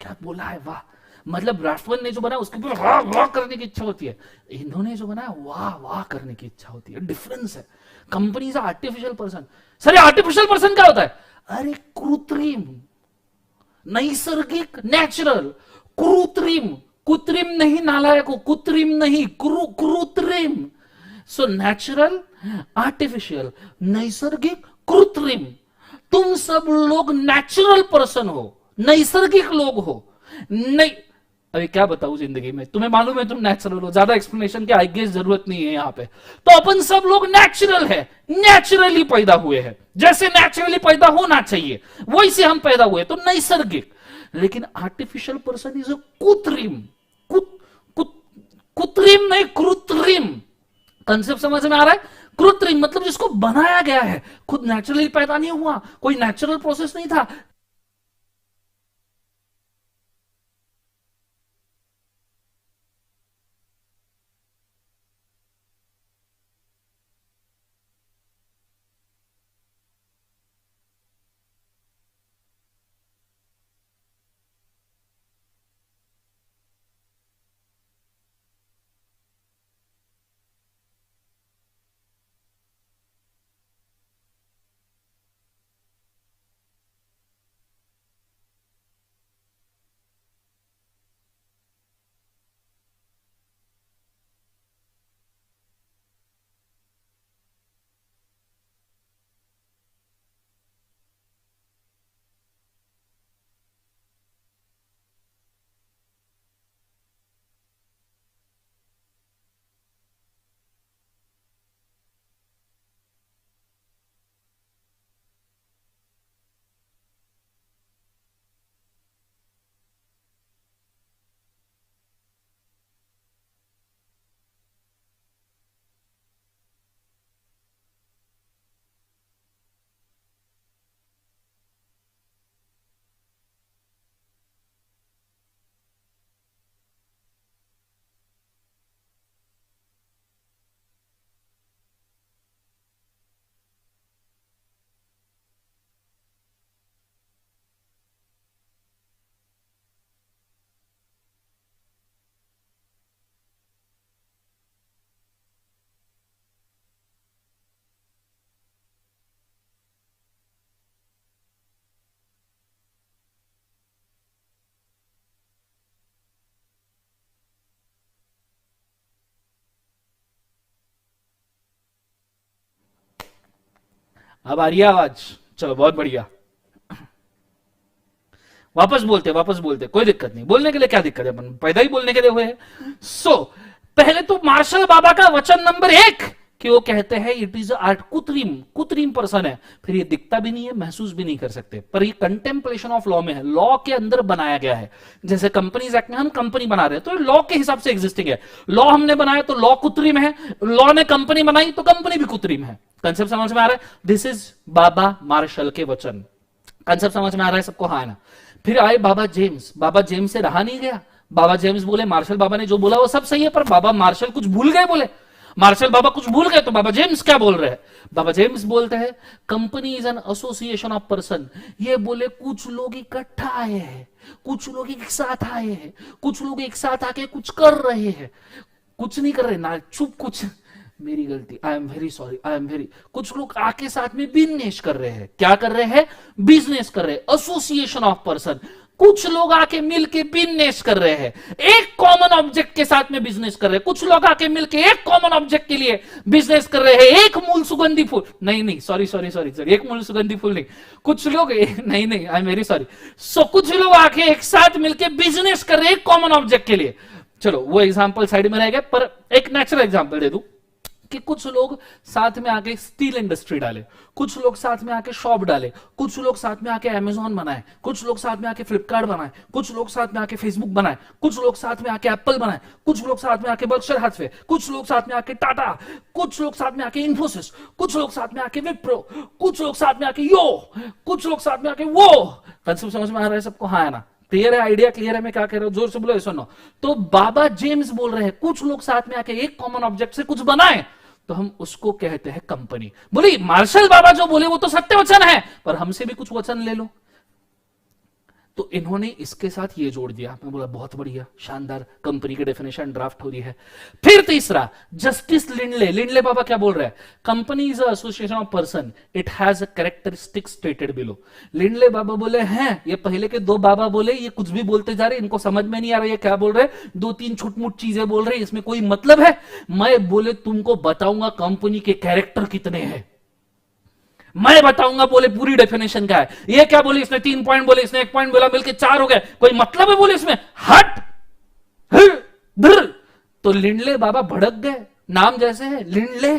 क्या बोला है, वाह। मतलब ड्राफ्टमैन ने जो बनाया उसके ऊपर वाह वाह करने की इच्छा होती है, इन्होंने जो बनाया वाह वाह करने की इच्छा होती है। डिफरेंस है। Company is artificial person. Sir artificial person क्या होता है? अरे कृत्रिम, नैसर्गिक, नेचुरल। कृत्रिम, कृत्रिम नहीं नालायको, कृत्रिम नहीं, कृत्रिम। सो नेचुरल, आर्टिफिशियल, नैसर्गिक, कृत्रिम। तुम सब लोग नेचुरल पर्सन हो, नैसर्गिक लोग हो। नहीं, अभी क्या बताऊं, जिंदगी में तुम्हें मालूम है तुम नेचुरल हो, ज्यादा एक्सप्लेनेशन की आई गेस जरूरत नहीं है यहां पे। तो अपन सब लोग नेचुरल है, नेचुरली पैदा हुए हैं, जैसे नेचुरली पैदा होना चाहिए वैसे हम पैदा हुए, तो नैसर्गिक। लेकिन आर्टिफिशियल पर्सन इज कृत्रिम। कृत्रिम नहीं, कृत्रिम। कंसेप्ट समझ में आ रहा है? कृत्रिम मतलब जिसको बनाया गया है, खुद नेचुरली पैदा नहीं हुआ, कोई नेचुरल प्रोसेस नहीं था। अब आ रही है आवाज? चलो बहुत बढ़िया। वापस बोलते कोई दिक्कत नहीं, बोलने के लिए क्या दिक्कत है, अपन पैदा ही बोलने के लिए हुए हैं। सो पहले तो मार्शल बाबा का वचन नंबर 1 कि वो कहते हैं इट इज आर्ट, कुत्रीम पर्सन है। फिर ये दिखता भी नहीं है, महसूस भी नहीं कर सकते, पर ये कंटेम्पलेशन ऑफ लॉ में है, लॉ के अंदर बनाया गया है। जैसे कंपनीज एक्ट में हम कंपनी बना रहे हैं तो लॉ के हिसाब से एग्जिस्टिंग है। लॉ हमने बनाया तो लॉ कुत्रीम है, लॉ ने कंपनी बनाई तो कंपनी भी कुत्रीम है। कंसेप्ट समझ में आ रहा है? दिस इज बाबा मार्शल के वचन। कंसेप्ट समझ में आ रहा है सबको? हाँ ना। फिर आए बाबा जेम्स से रहा नहीं गया। बाबा जेम्स बोले मार्शल बाबा ने जो बोला वो सब सही है, पर बाबा मार्शल कुछ भूल गए। बोले मार्शल बाबा कुछ भूल गए तो बाबा जेम्स क्या बोल रहे हैं? बाबा जेम्स बोलते हैं company is an association of person. ये बोले कुछ लोग इकट्ठा आए हैं, कुछ लोग एक साथ आए हैं, कुछ लोग एक साथ आके कुछ कर रहे हैं, कुछ नहीं कर रहे ना, चुप, कुछ मेरी गलती, आई am very sorry, I am very. कुछ लोग आके साथ में बिजनेस कर रहे हैं। क्या कर रहे हैं? बिजनेस कर रहे हैं, एसोसिएशन ऑफ पर्सन। कुछ लोग आके मिलके बिजनेस कर रहे हैं, एक कॉमन ऑब्जेक्ट के साथ में बिजनेस कर रहे हैं। कुछ लोग आके मिलके एक कॉमन ऑब्जेक्ट के लिए बिजनेस कर रहे हैं, एक मूल सुगंधी फूल, नहीं सॉरी, एक मूल सुगंधी फूल नहीं, कुछ लोग नहीं, आई एम वेरी सॉरी। सो कुछ लोग आके एक साथ मिलके बिजनेस कर रहे हैं एक कॉमन ऑब्जेक्ट के लिए। चलो वो एग्जांपल साइड में रह गया, पर एक नेचुरल एग्जांपल दे दूं कि कुछ लोग साथ में आके स्टील इंडस्ट्री डाले, कुछ लोग साथ में आके शॉप डाले, कुछ लोग साथ में आके अमेजॉन बनाए, कुछ लोग साथ में आके फ्लिपकार्ट बनाए, कुछ लोग साथ में आके फेसबुक बनाए, कुछ लोग साथ में आके एप्पल बनाए, कुछ लोग साथ में आके बर्कशायर हाथवे, कुछ लोग साथ में आके टाटा, कुछ लोग साथ में आके इन्फोसिस, कुछ लोग साथ में आके विप्रो, कुछ लोग साथ में आके कुछ लोग साथ में आके वो। कंसेप्ट समझ में आ रहा है सबको? हाँ है ना? क्लियर है? आइडिया क्लियर है? मैं क्या कह रहा हूं? जोर से बोलो, सुनो। तो बाबा जेम्स बोल रहे हैं कुछ लोग साथ में आके एक कॉमन ऑब्जेक्ट से कुछ बनाए तो हम उसको कहते हैं कंपनी। बोली मार्शल बाबा जो बोले वो तो सत्य वचन है, पर हमसे भी कुछ वचन ले लो। तो इन्होंने इसके साथ ये जोड़ दिया। मैं बोला बहुत बढ़िया, शानदार, कंपनी की डेफिनेशन ड्राफ्ट हो रही है। फिर तीसरा, जस्टिस लिंडले बाबा क्या बोल रहे हैं? Company is association of person, it has a characteristic stated below. Lindley बाबा बोले हैं, ये पहले के दो बाबा बोले ये कुछ भी बोलते जा रहे, इनको समझ में नहीं आ रहा ये क्या बोल रहे, दो तीन छुटमुट चीजें बोल रहे, इसमें कोई मतलब है? मैं बोले तुमको बताऊंगा कंपनी के कैरेक्टर कितने हैं, मैं बताऊंगा। बोले पूरी डेफिनेशन क्या है? ये क्या बोले? इसने 3 पॉइंट बोले, इसने 1 पॉइंट बोला, मिलके 4 हो गए, कोई मतलब है? बोले इसमें हट धर। तो लिंडले बाबा भड़क गए, नाम जैसे है लिंडले,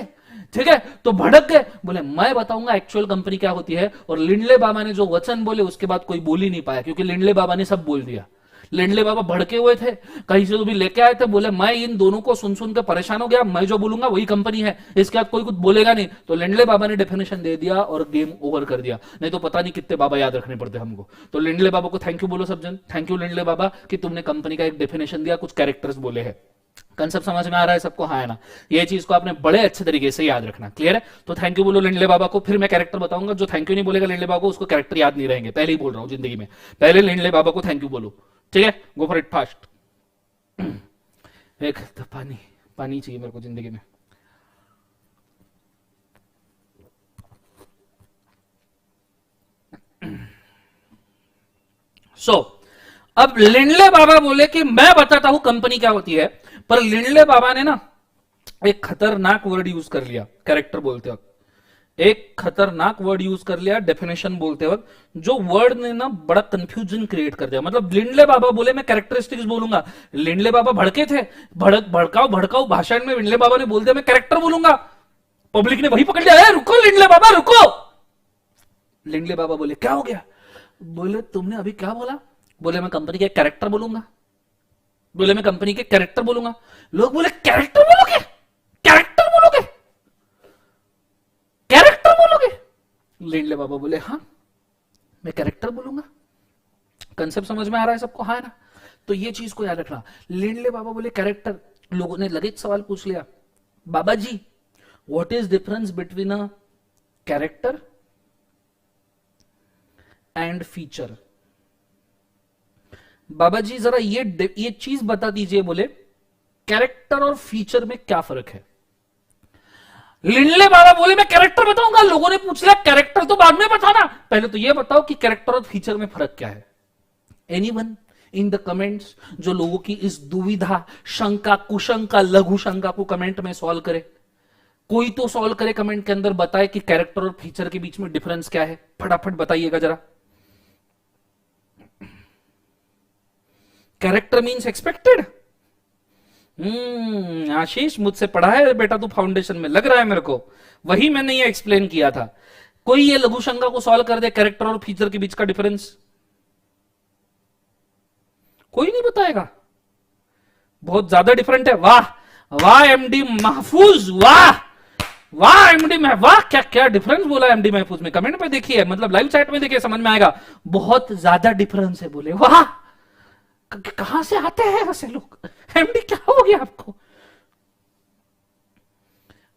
ठीक है, तो भड़क गए। बोले मैं बताऊंगा एक्चुअल कंपनी क्या होती है। और लिंडले बाबा ने जो वचन बोले उसके बाद कोई बोल ही नहीं पाया, क्योंकि लिंडले बाबा ने सब बोल दिया। लिंडले बाबा भड़के हुए थे, कहीं से तो भी लेके आए थे। बोले मैं इन दोनों को सुन सुन के परेशान हो गया, मैं जो बोलूंगा वही कंपनी है, इसके बाद कोई कुछ बोलेगा नहीं। तो लिंडले बाबा ने डेफिनेशन दे दिया और गेम ओवर कर दिया। नहीं तो पता नहीं कितने बाबा याद रखने पड़ते हमको। तो लिंडले बाबा को थैंक यू बोलो सब जन। थैंक यू लिंडले बाबा कि तुमने कंपनी का एक डेफिनेशन दिया, कुछ कैरेक्टर्स बोले हैं। कंसेप्ट समझ में आ रहा है सबको? हाँ है ना? ये चीज को आपने बड़े अच्छे तरीके से याद रखना। क्लियर है? तो थैंक यू बोलो लिंडले बाबा को। फिर मैं कैरेक्टर बताऊंगा। जो थैंक यू नहीं बोलेगा लिंडले बाबा को, उसको कैरेक्टर याद नहीं रहेंगे। पहले ही बोल रहा हूं जिंदगी में, पहले लिंडले बाबा को थैंक यू बोलो, ठीक है? गो फॉर इट फास्ट। एक तो पानी चाहिए मेरे को जिंदगी में। अब लिंडले बाबा बोले कि मैं बताता हूं कंपनी क्या होती है, पर लिंडले बाबा ने ना एक खतरनाक वर्ड यूज कर लिया कैरेक्टर बोलते वक्त, एक खतरनाक वर्ड यूज कर लिया डेफिनेशन बोलते वक्त, जो वर्ड ने ना बड़ा कंफ्यूजन क्रिएट कर दिया। मतलब लिंडले बाबा बोले मैं कैरेक्टरिस्टिक्स बोलूंगा, लिंडले बाबा भड़के थे, भड़काऊ भाषण में लिंडले बाबा ने बोल दिया मैं कैरेक्टर बोलूंगा। पब्लिक ने वही पकड़ लिया, रुको लिंडले बाबा रुको। लिंडले बाबा बोले क्या हो गया? बोले तुमने अभी क्या बोला? बोले मैं कंपनी के कैरेक्टर बोलूंगा। बोले मैं कंपनी के कैरेक्टर बोलूंगा। लोग बोले कैरेक्टर बोलोगे? कैरेक्टर बोलोगे? कैरेक्टर बोलोगे? लिंडले बाबा बोले हाँ मैं कैरेक्टर बोलूंगा। कंसेप्ट समझ में आ रहा है सबको? हाँ ना? तो ये चीज को याद रखना। लिंडले बाबा बोले कैरेक्टर, लोगों ने लगे सवाल पूछ लिया, बाबा जी what is difference between a character and feature? बाबा जी जरा ये चीज बता दीजिए, बोले कैरेक्टर और फीचर में क्या फर्क है? लिंडले बाबा बोले मैं कैरेक्टर बताऊंगा। लोगों ने पूछ लिया कैरेक्टर तो बाद में बताना, पहले तो ये बताओ कि कैरेक्टर और फीचर में फर्क क्या है। एनीवन इन द कमेंट्स जो लोगों की इस दुविधा, शंका, कुशंका, लघु शंका को कमेंट में सॉल्व करे। कोई तो सॉल्व करे कमेंट के अंदर, बताए कि कैरेक्टर और फीचर के बीच में डिफरेंस क्या है, फटाफट बताइएगा जरा। Character means expected. आशीष मुझसे पढ़ा है बेटा तू फाउंडेशन में, लग रहा है मेरे को, वही मैंने ये एक्सप्लेन किया था। कोई ये लघु शंका को सॉल्व कर दे, कैरेक्टर और फीचर के बीच का डिफरेंस। कोई नहीं बताएगा, बहुत ज्यादा डिफरेंट है। वाह वाह एमडी महफूज, वाह वाह एमडी महफूज, वाह क्या क्या डिफरेंस बोला एमडी महफूज में, कमेंट में देखिए, मतलब लाइव चैट में देखिए, समझ में आएगा। बहुत ज्यादा डिफरेंस है बोले, वाह कहां से आते हैं ऐसे लोग, एमडी क्या हो गया आपको।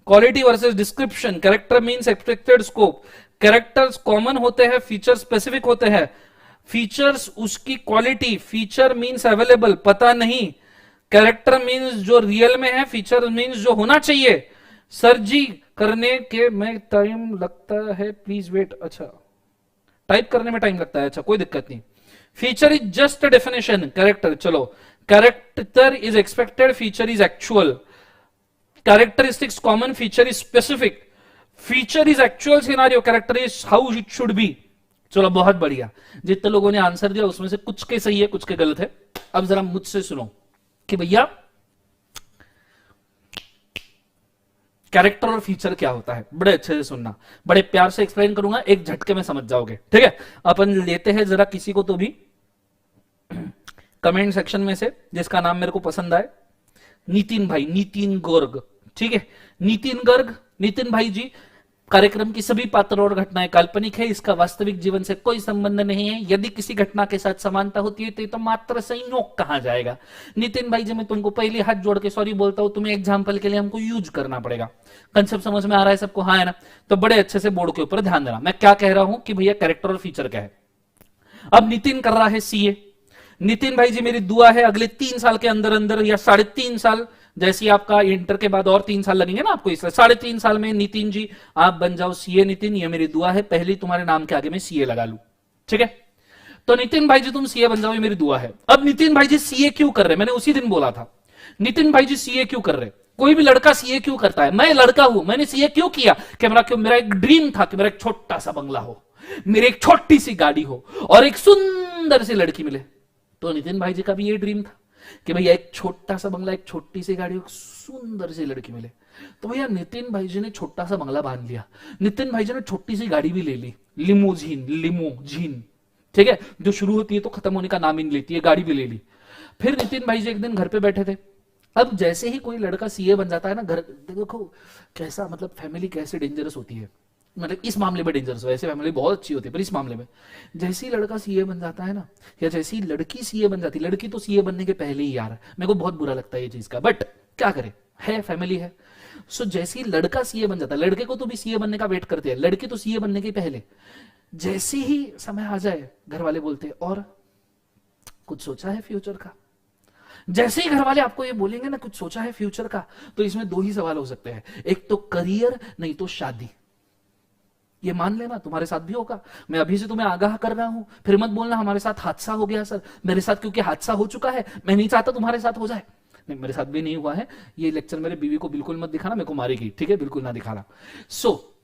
Quality versus description, character means expected scope, characters common होते हैं, फीचर स्पेसिफिक होते हैं, फीचर्स उसकी क्वालिटी, फीचर मींस अवेलेबल पता नहीं, कैरेक्टर मींस जो रियल में है, फीचर मींस जो होना चाहिए। सर जी करने के में टाइम लगता है, प्लीज वेट। अच्छा टाइप करने में टाइम लगता है, अच्छा कोई दिक्कत नहीं। Feature is just a definition, character चलो, character is expected, feature is actual, characteristics common, feature is specific, feature is actual scenario, character is how it should be. चलो बहुत बढ़िया, जितने लोगों ने आंसर दिया उसमें से कुछ के सही है कुछ के गलत है। अब जरा मुझसे सुनो कि भैया कैरेक्टर और फीचर क्या होता है, बड़े अच्छे से सुनना, बड़े प्यार से एक्सप्लेन करूंगा, एक झटके में समझ जाओगे, ठीक है। अपन लेते हैं जरा किसी को तो भी कमेंट सेक्शन में से जिसका नाम मेरे को पसंद आए, नितिन भाई, नितिन गर्ग, ठीक है, नितिन गर्ग। नितिन भाई जी, कार्यक्रम की सभी पात्र और घटनाएं काल्पनिक है, इसका वास्तविक जीवन से कोई संबंध नहीं है, यदि किसी घटना के साथ समानता होती है तो ये तो मात्र संयोग कहा जाएगा। नितिन भाई जी मैं तुमको पहले हाथ जोड़ के सॉरी बोलता हूं, तुम्हें एग्जाम्पल के लिए हमको यूज करना पड़ेगा। कंसेप्ट समझ में आ रहा है सबको, हाँ है ना, तो बड़े अच्छे से बोर्ड के ऊपर ध्यान देना। मैं क्या कह रहा हूं कि भैया कैरेक्टर और फीचर क्या है। अब नितिन कर रहा है सीए, नितिन भाई जी मेरी दुआ है अगले 3 साल के अंदर अंदर या 3.5 साल, जैसे आपका इंटर के बाद और 3 साल लगेंगे ना आपको, इसलिए 3.5 साल में नितिन जी आप बन जाओ सीए। नितिन ये मेरी दुआ है, पहले तुम्हारे नाम के आगे मैं सीए लगा लूं, ठीक है। तो नितिन भाई जी तुम सीए बन जाओ, ये मेरी दुआ है। अब नितिन भाई जी सीए क्यों कर रहे, मैंने उसी दिन बोला था, नितिन भाई जी सीए क्यों कर रहे। कोई भी लड़का सीए क्यों करता है, मैं लड़का हूं, मैंने सीए क्यों किया, मेरा एक ड्रीम था कि मेरा एक छोटा सा बंगला हो, मेरी एक छोटी सी गाड़ी हो और एक सुंदर सी लड़की मिले। तो नितिन भाई जी का भी ये ड्रीम था कि भैया एक छोटा सा बंगला, एक छोटी सी गाड़ी, एक सुंदर सी लड़की मिले। तो भैया नितिन भाई जी ने छोटा सा बंगला बांध लिया, नितिन भाई जी ने छोटी सी गाड़ी भी ले ली, लिमोजीन, ठीक है, जो शुरू होती है तो खत्म होने का नाम ही नहीं लेती है, गाड़ी भी ले ली। फिर नितिन भाई जी एक दिन घर पे बैठे थे। अब जैसे ही कोई लड़का सीए बन जाता है ना, घर देखो कैसा, मतलब फैमिली कैसे डेंजरस होती है, मतलब इस मामले में डेंजरस हो, ऐसे फैमिली बहुत अच्छी होती है पर इस मामले में जैसे ही लड़का सीए बन जाता है ना, या जैसे ही लड़की सीए बन जाती है, लड़की तो सीए बनने के पहले ही, यार मेरे को बहुत बुरा लगता है ये चीज का, बट क्या करे, है फैमिली है। सो जैसे ही लड़का सीए बन जाता है, लड़के को तो भी सीए बनने का वेट करते हैं, लड़की तो सीए बनने के पहले, जैसे ही समय आ जाए घर वाले बोलते हैं और कुछ सोचा है फ्यूचर का। जैसे ही घर वाले आपको ये बोलेंगे ना कुछ सोचा है फ्यूचर का, तो इसमें 2 ही सवाल हो सकते हैं, एक तो करियर नहीं तो शादी। ये मान लेना तुम्हारे साथ भी होगा, मैं अभी से तुम्हें आगाह कर रहा हूं, फिर मत बोलना हमारे साथ हादसा हो गया सर, मेरे साथ क्योंकि हादसा हो चुका है, मैं नहीं चाहता तुम्हारे साथ हो जाए। नहीं मेरे साथ भी नहीं हुआ है, ये लेक्चर मेरे बीवी को बिल्कुल मत दिखाना, मेरे को मारेगी, ठीक है, बिल्कुल ना दिखाना। सो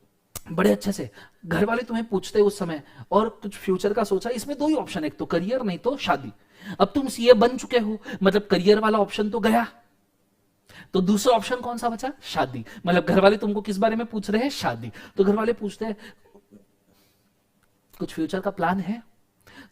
बड़े अच्छे से घर वाले तुम्हें पूछते उस समय और कुछ फ्यूचर का सोचा, इसमें 2 ही ऑप्शन है, एक तो करियर नहीं तो शादी। अब तुम सीए बन चुके हो, मतलब करियर वाला ऑप्शन तो गया, तो दूसरा ऑप्शन कौन सा बचा, शादी। मतलब घर वाले तुमको किस बारे में पूछ रहे हैं, शादी। तो घर वाले पूछते हैं कुछ फ्यूचर का प्लान है,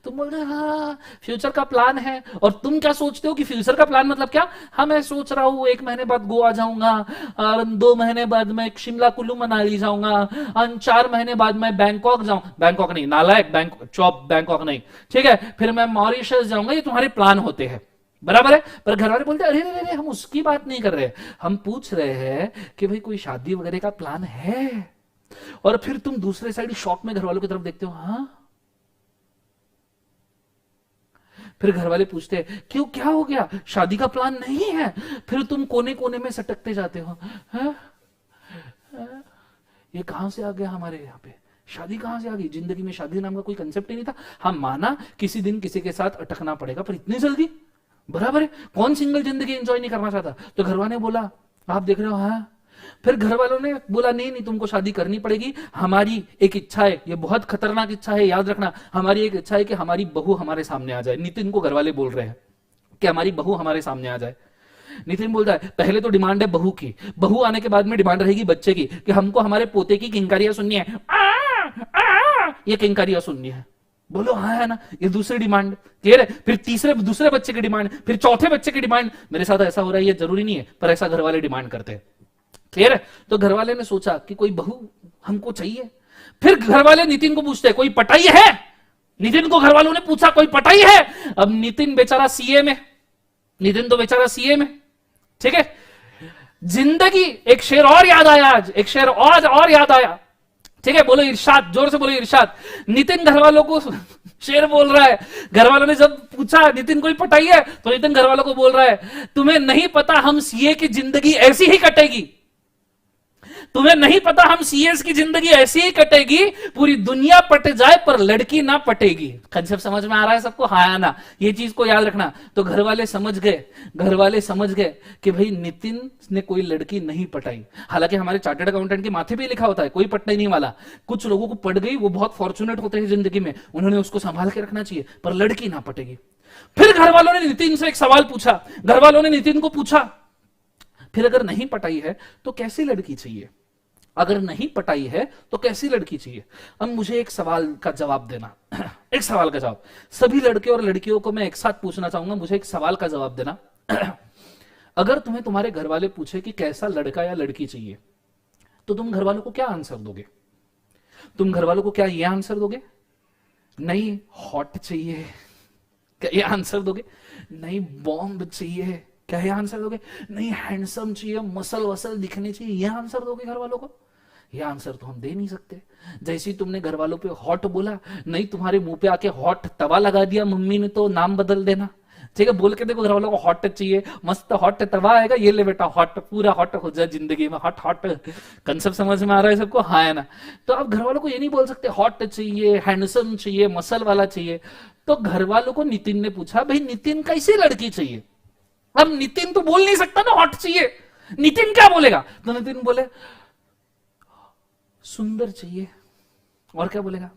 तुम बोल रहे हाँ फ्यूचर का प्लान है, और तुम क्या सोचते हो कि फ्यूचर का प्लान मतलब क्या, हाँ मैं सोच रहा हूँ 1 महीने बाद गोवा जाऊंगा, और 2 महीने बाद मैं शिमला कुल्लू मनाली जाऊंगा, और 4 महीने बाद मैं बैंकॉक जाऊं, बैंकॉक नहीं नालायक, बैंकॉक नहीं, ठीक है, फिर मैं मॉरिशस जाऊंगा। ये तुम्हारे प्लान होते हैं, बराबर है। पर घर वाले बोलते अरे अरे हम उसकी बात नहीं कर रहे, हम पूछ रहे हैं कि भाई कोई शादी वगैरह का प्लान है। और फिर तुम दूसरे साइड शॉक में घर वालों की तरफ देखते हो, हाँ। फिर घर वाले पूछते हैं क्यों, क्या हो गया, शादी का प्लान नहीं है। फिर तुम कोने कोने में सटकते जाते हो, हाँ? ये कहां से आ गया हमारे यहाँ पे, शादी कहां से आ गई, जिंदगी में शादी नाम का कोई कंसेप्ट ही नहीं था। हम माना किसी दिन किसी के साथ अटकना पड़ेगा, पर इतनी जल्दी, बराबर है, कौन सिंगल जिंदगी एंजॉय नहीं करना चाहता। तो घर वाले बोला आप देख रहे हो, हाँ फिर घर वालों ने बोला नहीं नहीं तुमको शादी करनी पड़ेगी, हमारी एक इच्छा है, ये बहुत खतरनाक इच्छा है, याद रखना, हमारी एक इच्छा है कि हमारी बहू हमारे सामने आ जाए। नितिन को घर वाले बोल रहे हैं कि हमारी बहू हमारे सामने आ जाए। नितिन बोलता है पहले तो डिमांड है बहू की, बहू आने के बाद में डिमांड रहेगी बच्चे की, कि हमको हमारे पोते की किंकारियां सुननी है, ये किंकारियां सुननी है। बोलो हाँ है ना, ये दूसरी डिमांड क्लियर है। फिर दूसरे बच्चे की डिमांड, फिर चौथे बच्चे की डिमांड। मेरे साथ ऐसा हो रहा है, ये जरूरी नहीं है, पर ऐसा घर वाले डिमांड करते हैं, क्लियर है। तो घर वाले ने सोचा कि कोई बहू हमको चाहिए। फिर घर वाले नितिन को पूछते हैं कोई पटाई है। नितिन को घर वालों ने पूछा कोई पटाई है। अब नितिन बेचारा सीए में, नितिन तो बेचारा सीए में, ठीक है। जिंदगी, एक शेर और याद आया आज, एक शेर और याद आया, ठीक है। बोलो इरशाद, जोर से बोलो इरशाद। नितिन घर वालों को शेर बोल रहा है। घर वालों ने जब पूछा नितिन कोई पटाई है, तो नितिन घर वालों को बोल रहा है तुम्हें नहीं पता हम सीए की जिंदगी ऐसी ही कटेगी, तुम्हें नहीं पता हम सीएस की जिंदगी ऐसी ही कटेगी, पूरी दुनिया पट जाए पर लड़की ना पटेगी। कंसेप्ट समझ में आ रहा है सबको, हाँ ना, ये चीज को याद रखना। तो घर वाले समझ गए कि भाई नितिन ने कोई लड़की नहीं पटाई। हालांकि हमारे चार्टर्ड अकाउंटेंट के माथे पे लिखा होता है कोई पटने नहीं वाला। कुछ लोगों को पट गई, वो बहुत फॉर्चुनेट होते हैं जिंदगी में, उन्होंने उसको संभाल के रखना चाहिए, पर लड़की ना पटेगी। फिर घर वालों ने नितिन से एक सवाल पूछा, घर वालों ने नितिन को पूछा फिर अगर नहीं पटाई है तो कैसी लड़की चाहिए, अगर नहीं पटाई है तो कैसी लड़की चाहिए। अब मुझे एक सवाल का जवाब देना, एक सवाल का जवाब, सभी लड़के और लड़कियों को मैं एक साथ पूछना चाहूंगा, मुझे एक सवाल का जवाब देना। अगर तुम्हें तुम्हारे घर वाले पूछे कि कैसा लड़का या लड़की चाहिए, तो तुम घर वालों को क्या आंसर दोगे? तुम घर वालों को क्या ये आंसर दोगे, नहीं हॉट चाहिए, क्या ये आंसर दोगे? नहीं बॉम्ब चाहिए, क्या ये आंसर दोगे? नहीं हैंडसम चाहिए, मसल वसल दिखने चाहिए, ये आंसर दोगे घर वालों को? ये आंसर तो हम दे नहीं सकते। जैसे ही तुमने घर वालों पे हॉट बोला, नहीं तुम्हारे मुंह पे आके हॉट तवा लगा दिया मम्मी ने, तो नाम बदल देना, ठीक है। बोल के देखो घर वालों को हॉट चाहिए, मस्त हॉट तवा आएगा, ये ले बेटा हॉट, पूरा हॉट हो जाए जिंदगी में, हॉट हॉट। कंसेप्ट समझ में आ रहा है सबको, हाँ है ना। तो आप घर वालों को ये नहीं बोल सकते हॉट चाहिए, हैंडसम चाहिए, मसल वाला चाहिए। तो घर वालों को नितिन ने पूछा भाई नितिन कैसी लड़की चाहिए। अब नितिन तो बोल नहीं सकता ना हॉट चाहिए, नितिन क्या बोलेगा? तो नितिन बोले सुंदर चाहिए, और क्या बोलेगा?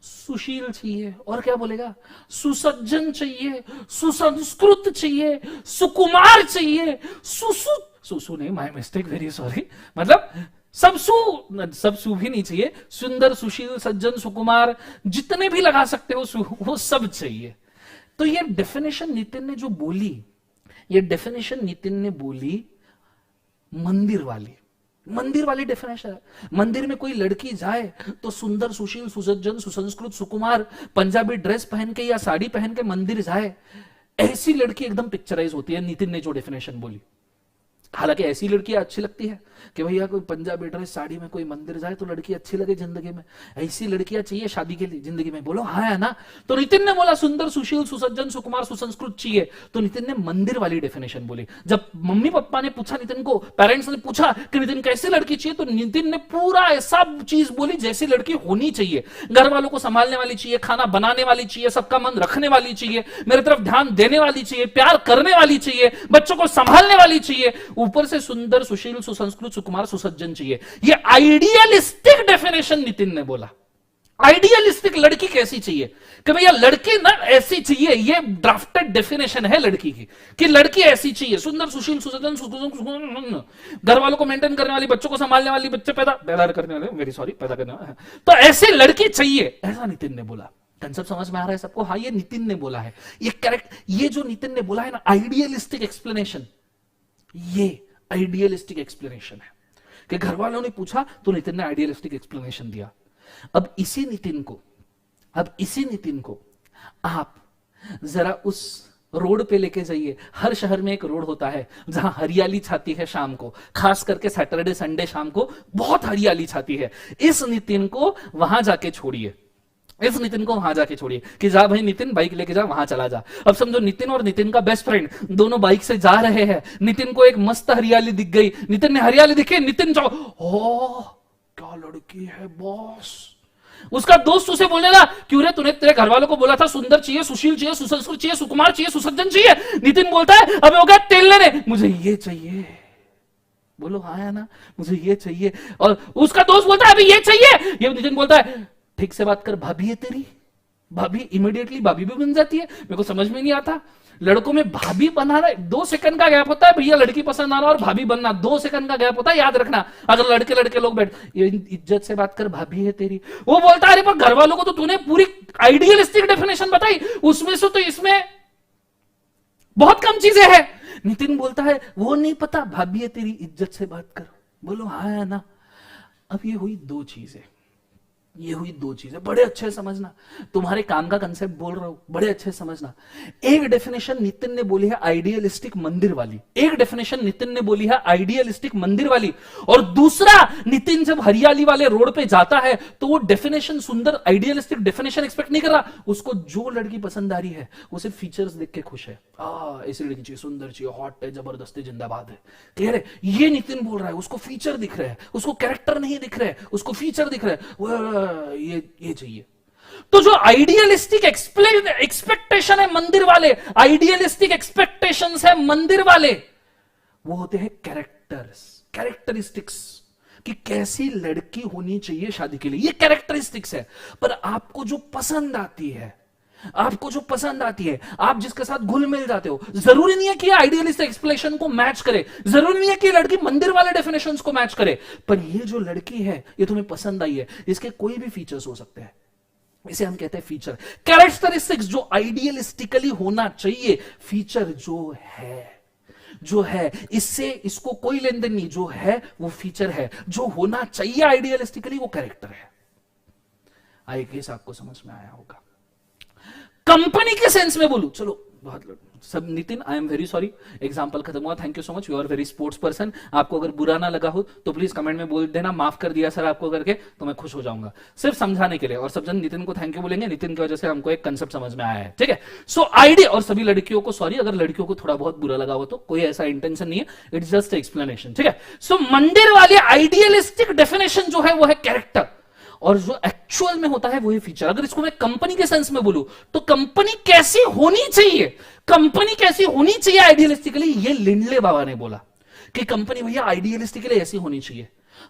सुशील चाहिए, और क्या बोलेगा? सुसज्जन चाहिए, सुसंस्कृत चाहिए, सुकुमार चाहिए, सुसु नहीं, माय मिस्टेक, वेरी सॉरी, मतलब सब सु भी नहीं चाहिए, सुंदर, सुशील, सज्जन, सुकुमार, जितने भी लगा सकते हो वो सब चाहिए। तो ये डेफिनेशन नितिन ने जो बोली, ये डेफिनेशन नितिन ने बोली मंदिर वाली डेफिनेशन है। मंदिर में कोई लड़की जाए तो सुंदर, सुशील, सुसज्जन, सुसंस्कृत, सुकुमार, पंजाबी ड्रेस पहन के या साड़ी पहन के मंदिर जाए, ऐसी लड़की एकदम पिक्चराइज होती है नितिन ने जो डेफिनेशन बोली। हालांकि ऐसी लड़कियां अच्छी लगती है कि भैया कोई पंजाबी ड्रेस साड़ी में कोई मंदिर जाए तो लड़की अच्छी लगे जिंदगी में, ऐसी लड़कियां चाहिए शादी के लिए जिंदगी में। बोलो हाँ है ना। तो नितिन ने बोला सुंदर, सुशील, सुसज्जन, सुकुमार, सुसंस्कृत चाहिए, तो नितिन ने मंदिर वाली डेफिनेशन बोली। जब मम्मी पापा ने पूछा नितिन को, पेरेंट्स ने पूछा कि नितिन कैसी लड़की चाहिए, तो नितिन ने पूरा ऐसा चीज बोली जैसी लड़की होनी चाहिए। घर वालों को संभालने वाली चाहिए, खाना बनाने वाली चाहिए, सबका मन रखने वाली चाहिए, मेरे तरफ ध्यान देने वाली चाहिए, प्यार करने वाली चाहिए, बच्चों को संभालने वाली चाहिए, ऊपर से सुंदर, सुशील, सुसंस्कृत, सुकुमार, सुसज्जन चाहिए। ये आइडियलिस्टिक डेफिनेशन नितिन ने बोला। आइडियलिस्टिक लड़की कैसी चाहिए कि भैया लड़की ना ऐसी चाहिए, ये ड्राफ्टेड डेफिनेशन है लड़की की कि लड़की ऐसी चाहिए, सुंदर, सुशील, सुसज्जन, घर वालों को मेंटेन करने वाली, बच्चों को संभालने वाली, बच्चे पैदा करने वाले, वेरी सॉरी, पैदा करने वाले, तो ऐसी लड़की चाहिए, ऐसा नितिन ने बोला। कंसेप्ट समझ में आ रहा है सबको? हाँ, ये नितिन ने बोला है, ये करेक्ट, ये जो नितिन ने बोला है ना आइडियलिस्टिक एक्सप्लेनेशन, ये आइडियलिस्टिक एक्सप्लेनेशन है कि घर वालों ने पूछा तो नितिन ने आइडियलिस्टिक एक्सप्लेनेशन दिया। अब इसी नितिन को आप जरा उस रोड पे लेके जाइए। हर शहर में एक रोड होता है जहां हरियाली छाती है शाम को, खास करके सैटरडे संडे शाम को बहुत हरियाली छाती है। इस नितिन को वहां जाके छोड़िए, इस नितिन को वहां जाके छोड़िए कि जा भाई नितिन बाइक लेके जा, वहां चला जा। अब समझो नितिन और नितिन का बेस्ट फ्रेंड दोनों बाइक से जा रहे हैं, नितिन को एक मस्त हरियाली दिख गई, नितिन ने हरियाली दिखी, नितिन जाओ, ओ क्या लड़की है बॉस। उसका दोस्त उसे बोलने लगा क्यों रे, तूने तेरे घर वालों को बोला था सुंदर चाहिए, सुशील चाहिए, सुसंस्कृत चाहिए, सुकुमार चाहिए, सुसज्जन चाहिए। नितिन बोलता है अबे हो गया तेल लेने, मुझे ये चाहिए। बोलो हाँ या ना, मुझे ये चाहिए। और उसका दोस्त बोलता है अभी ये चाहिए, ये नितिन बोलता है ठीक से बात कर, भाभी है तेरी, भाभी इमीडिएटली भाभी भी बन जाती है। मेरे को समझ में नहीं आता, लड़कों में भाभी बनाना 2 सेकंड का गैप होता है भैया, लड़की पसंद आना और भाभी बनना 2 सेकंड का गैप होता है, याद रखना। अगर लड़के लड़के लोग बैठ, ये इज्जत से बात कर, भाभी है तेरी, वो बोलता है अरे पर घर वालों को तो तूने पूरी आइडियलिस्टिक डेफिनेशन बताई, उसमें से तो इसमें बहुत कम चीजें हैं। नितिन बोलता है वो नहीं पता, भाभी है तेरी, इज्जत से बात कर। बोलो हाँ या ना। अब ये हुई 2 चीजें, ये हुई 2 चीजें, बड़े अच्छे समझना, तुम्हारे काम का कंसेप्ट बोल रहा हूं, बड़े अच्छे समझना। एक डेफिनेशन नितिन ने बोली है आइडियलिस्टिक मंदिर वाली, एक डेफिनेशन नितिन ने बोली है आइडियलिस्टिक मंदिर वाली, और दूसरा, नितिन जब हरियाली वाले रोड पे जाता है तो वो डेफिनेशन, सुंदर आइडियलिस्टिक डेफिनेशन एक्सपेक्ट नहीं कर रहा, उसको जो लड़की पसंद आ रही है वो सिर्फ फीचर्स देख के खुश है, ऐसी लड़की चाहिए, सुंदर चाहिए, हॉट है, जबरदस्ती जिंदाबाद है, क्लियर है। ये नितिन बोल रहा है, उसको फीचर दिख रहे हैं, उसको कैरेक्टर नहीं दिख रहे, उसको फीचर दिख रहे हैं, ये चाहिए। तो जो आइडियलिस्टिक एक्सपेक्टेशन है मंदिर वाले, आइडियलिस्टिक एक्सपेक्टेशंस है मंदिर वाले, वो होते हैं कैरेक्टर्स, कैरेक्टरिस्टिक्स, कि कैसी लड़की होनी चाहिए शादी के लिए, ये कैरेक्टरिस्टिक्स है। पर आपको जो पसंद आती है, आपको जो पसंद आती है, आप जिसके साथ घुल मिल जाते हो, जरूरी नहीं है कि आइडियलिस्टिक एक्सप्लेनेशन को मैच करे, जरूरी नहीं है कि लड़की मंदिर वाले डेफिनेशंस को मैच करे, पर ये जो लड़की है, ये तुम्हें पसंद आई है, इसके कोई भी फीचर्स हो सकते हैं, इसे हम कहते हैं फीचर, कैरेक्टरिस्टिक्स जो आइडियलिस्टिकली होना चाहिए, फीचर जो है इससे इसको कोई लेन देन नहीं, जो है वो फीचर है, जो होना चाहिए आइडियलिस्टिकली वो कैरेक्टर है। आई गेस आपको समझ में आया होगा। कंपनी के सेंस में बोलूं, चलो बहुत सब, Nitin I am very sorry, example खत्म हुआ, thank you so much, you are very sports person. आपको अगर बुरा ना लगा हो तो प्लीज कमेंट में बोल देना, माफ कर दिया सर आपको करके, तो मैं खुश हो जाऊंगा, सिर्फ समझाने के लिए। और सब जन नितिन को थैंक यू बोलेंगे, नितिन की वजह से हमको एक कंसेप्ट समझ में आया है, ठीक है। सो आइडिया, और सभी लड़कियों को सॉरी अगर लड़कियों को थोड़ा बहुत बुरा लगा हो, तो कोई ऐसा इंटेंशन नहीं है, इट्स जस्ट एक्सप्लेनेशन, ठीक है। सो मंदिर वाली आइडियलिस्टिक डेफिनेशन जो है वो है कैरेक्टर, और जो एक्चुअल में होता है वो है फीचर। अगर इसको मैं कंपनी के सेंस में बोलूं तो कंपनी कैसी होनी चाहिए, कंपनी कैसी होनी चाहिए आइडियलिस्टिकली, ये लिंडले बाबा ने बोला कि कंपनी भैया आइडियलिस्टिकली ऐसी होनी चाहिए।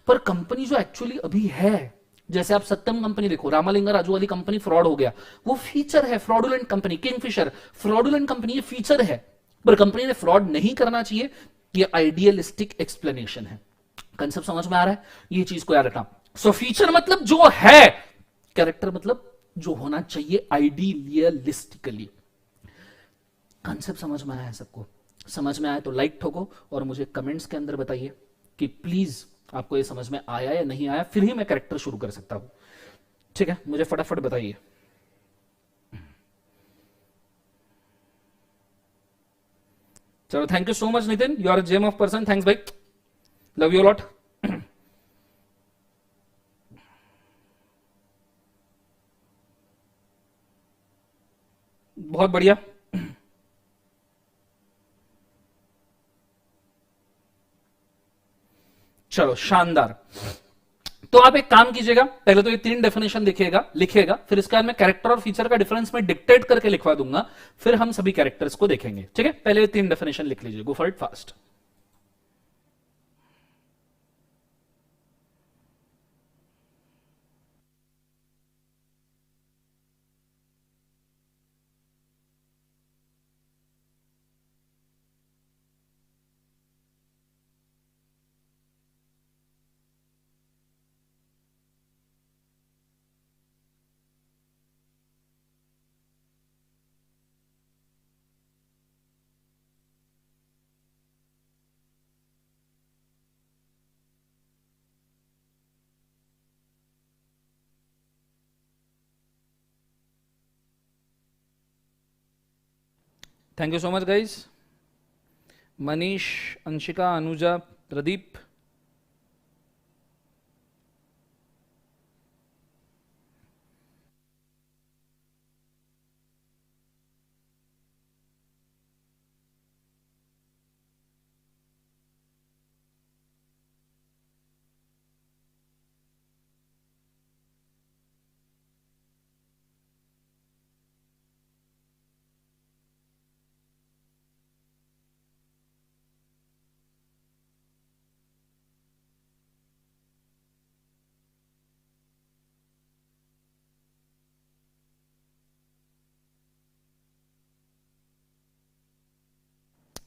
पर कंपनी जो एक्चुअली अभी है, जैसे आप सत्यम कंपनी देखो, रामालिंगा राजू वाली कंपनी फ्रॉड हो गया, वो फीचर है, fraudulent company, Kingfisher fraudulent company, ये फीचर है, पर कंपनी ने फ्रॉड नहीं करना चाहिए, ये आइडियलिस्टिक एक्सप्लेनेशन है। कंसेप्ट समझ में आ रहा है, ये चीज को याद रखना। सो फीचर मतलब जो है, कैरेक्टर मतलब जो होना चाहिए आइडियलिस्टिकली। कंसेप्ट समझ में आया है सबको? समझ में आया तो लाइक ठोको, और मुझे कमेंट्स के अंदर बताइए कि प्लीज आपको ये समझ में आया या नहीं आया, फिर ही मैं कैरेक्टर शुरू कर सकता हूं, ठीक है। मुझे फटाफट बताइए। चलो thank you so much Nitin, you are gem of person, thanks भाई, लव यू लॉट। बहुत बढ़िया। चलो शानदार। तो आप एक काम कीजिएगा, पहले तो ये 3 डेफिनेशन लिखिएगा, फिर इसके बाद मैं कैरेक्टर और फीचर का डिफरेंस में डिक्टेट करके लिखवा दूंगा, फिर हम सभी कैरेक्टर्स को देखेंगे, ठीक है। पहले ये 3 डेफिनेशन लिख लीजिए, गो for it fast. Thank you so much guys, Manish, Anshika, Anuja, Pradeep.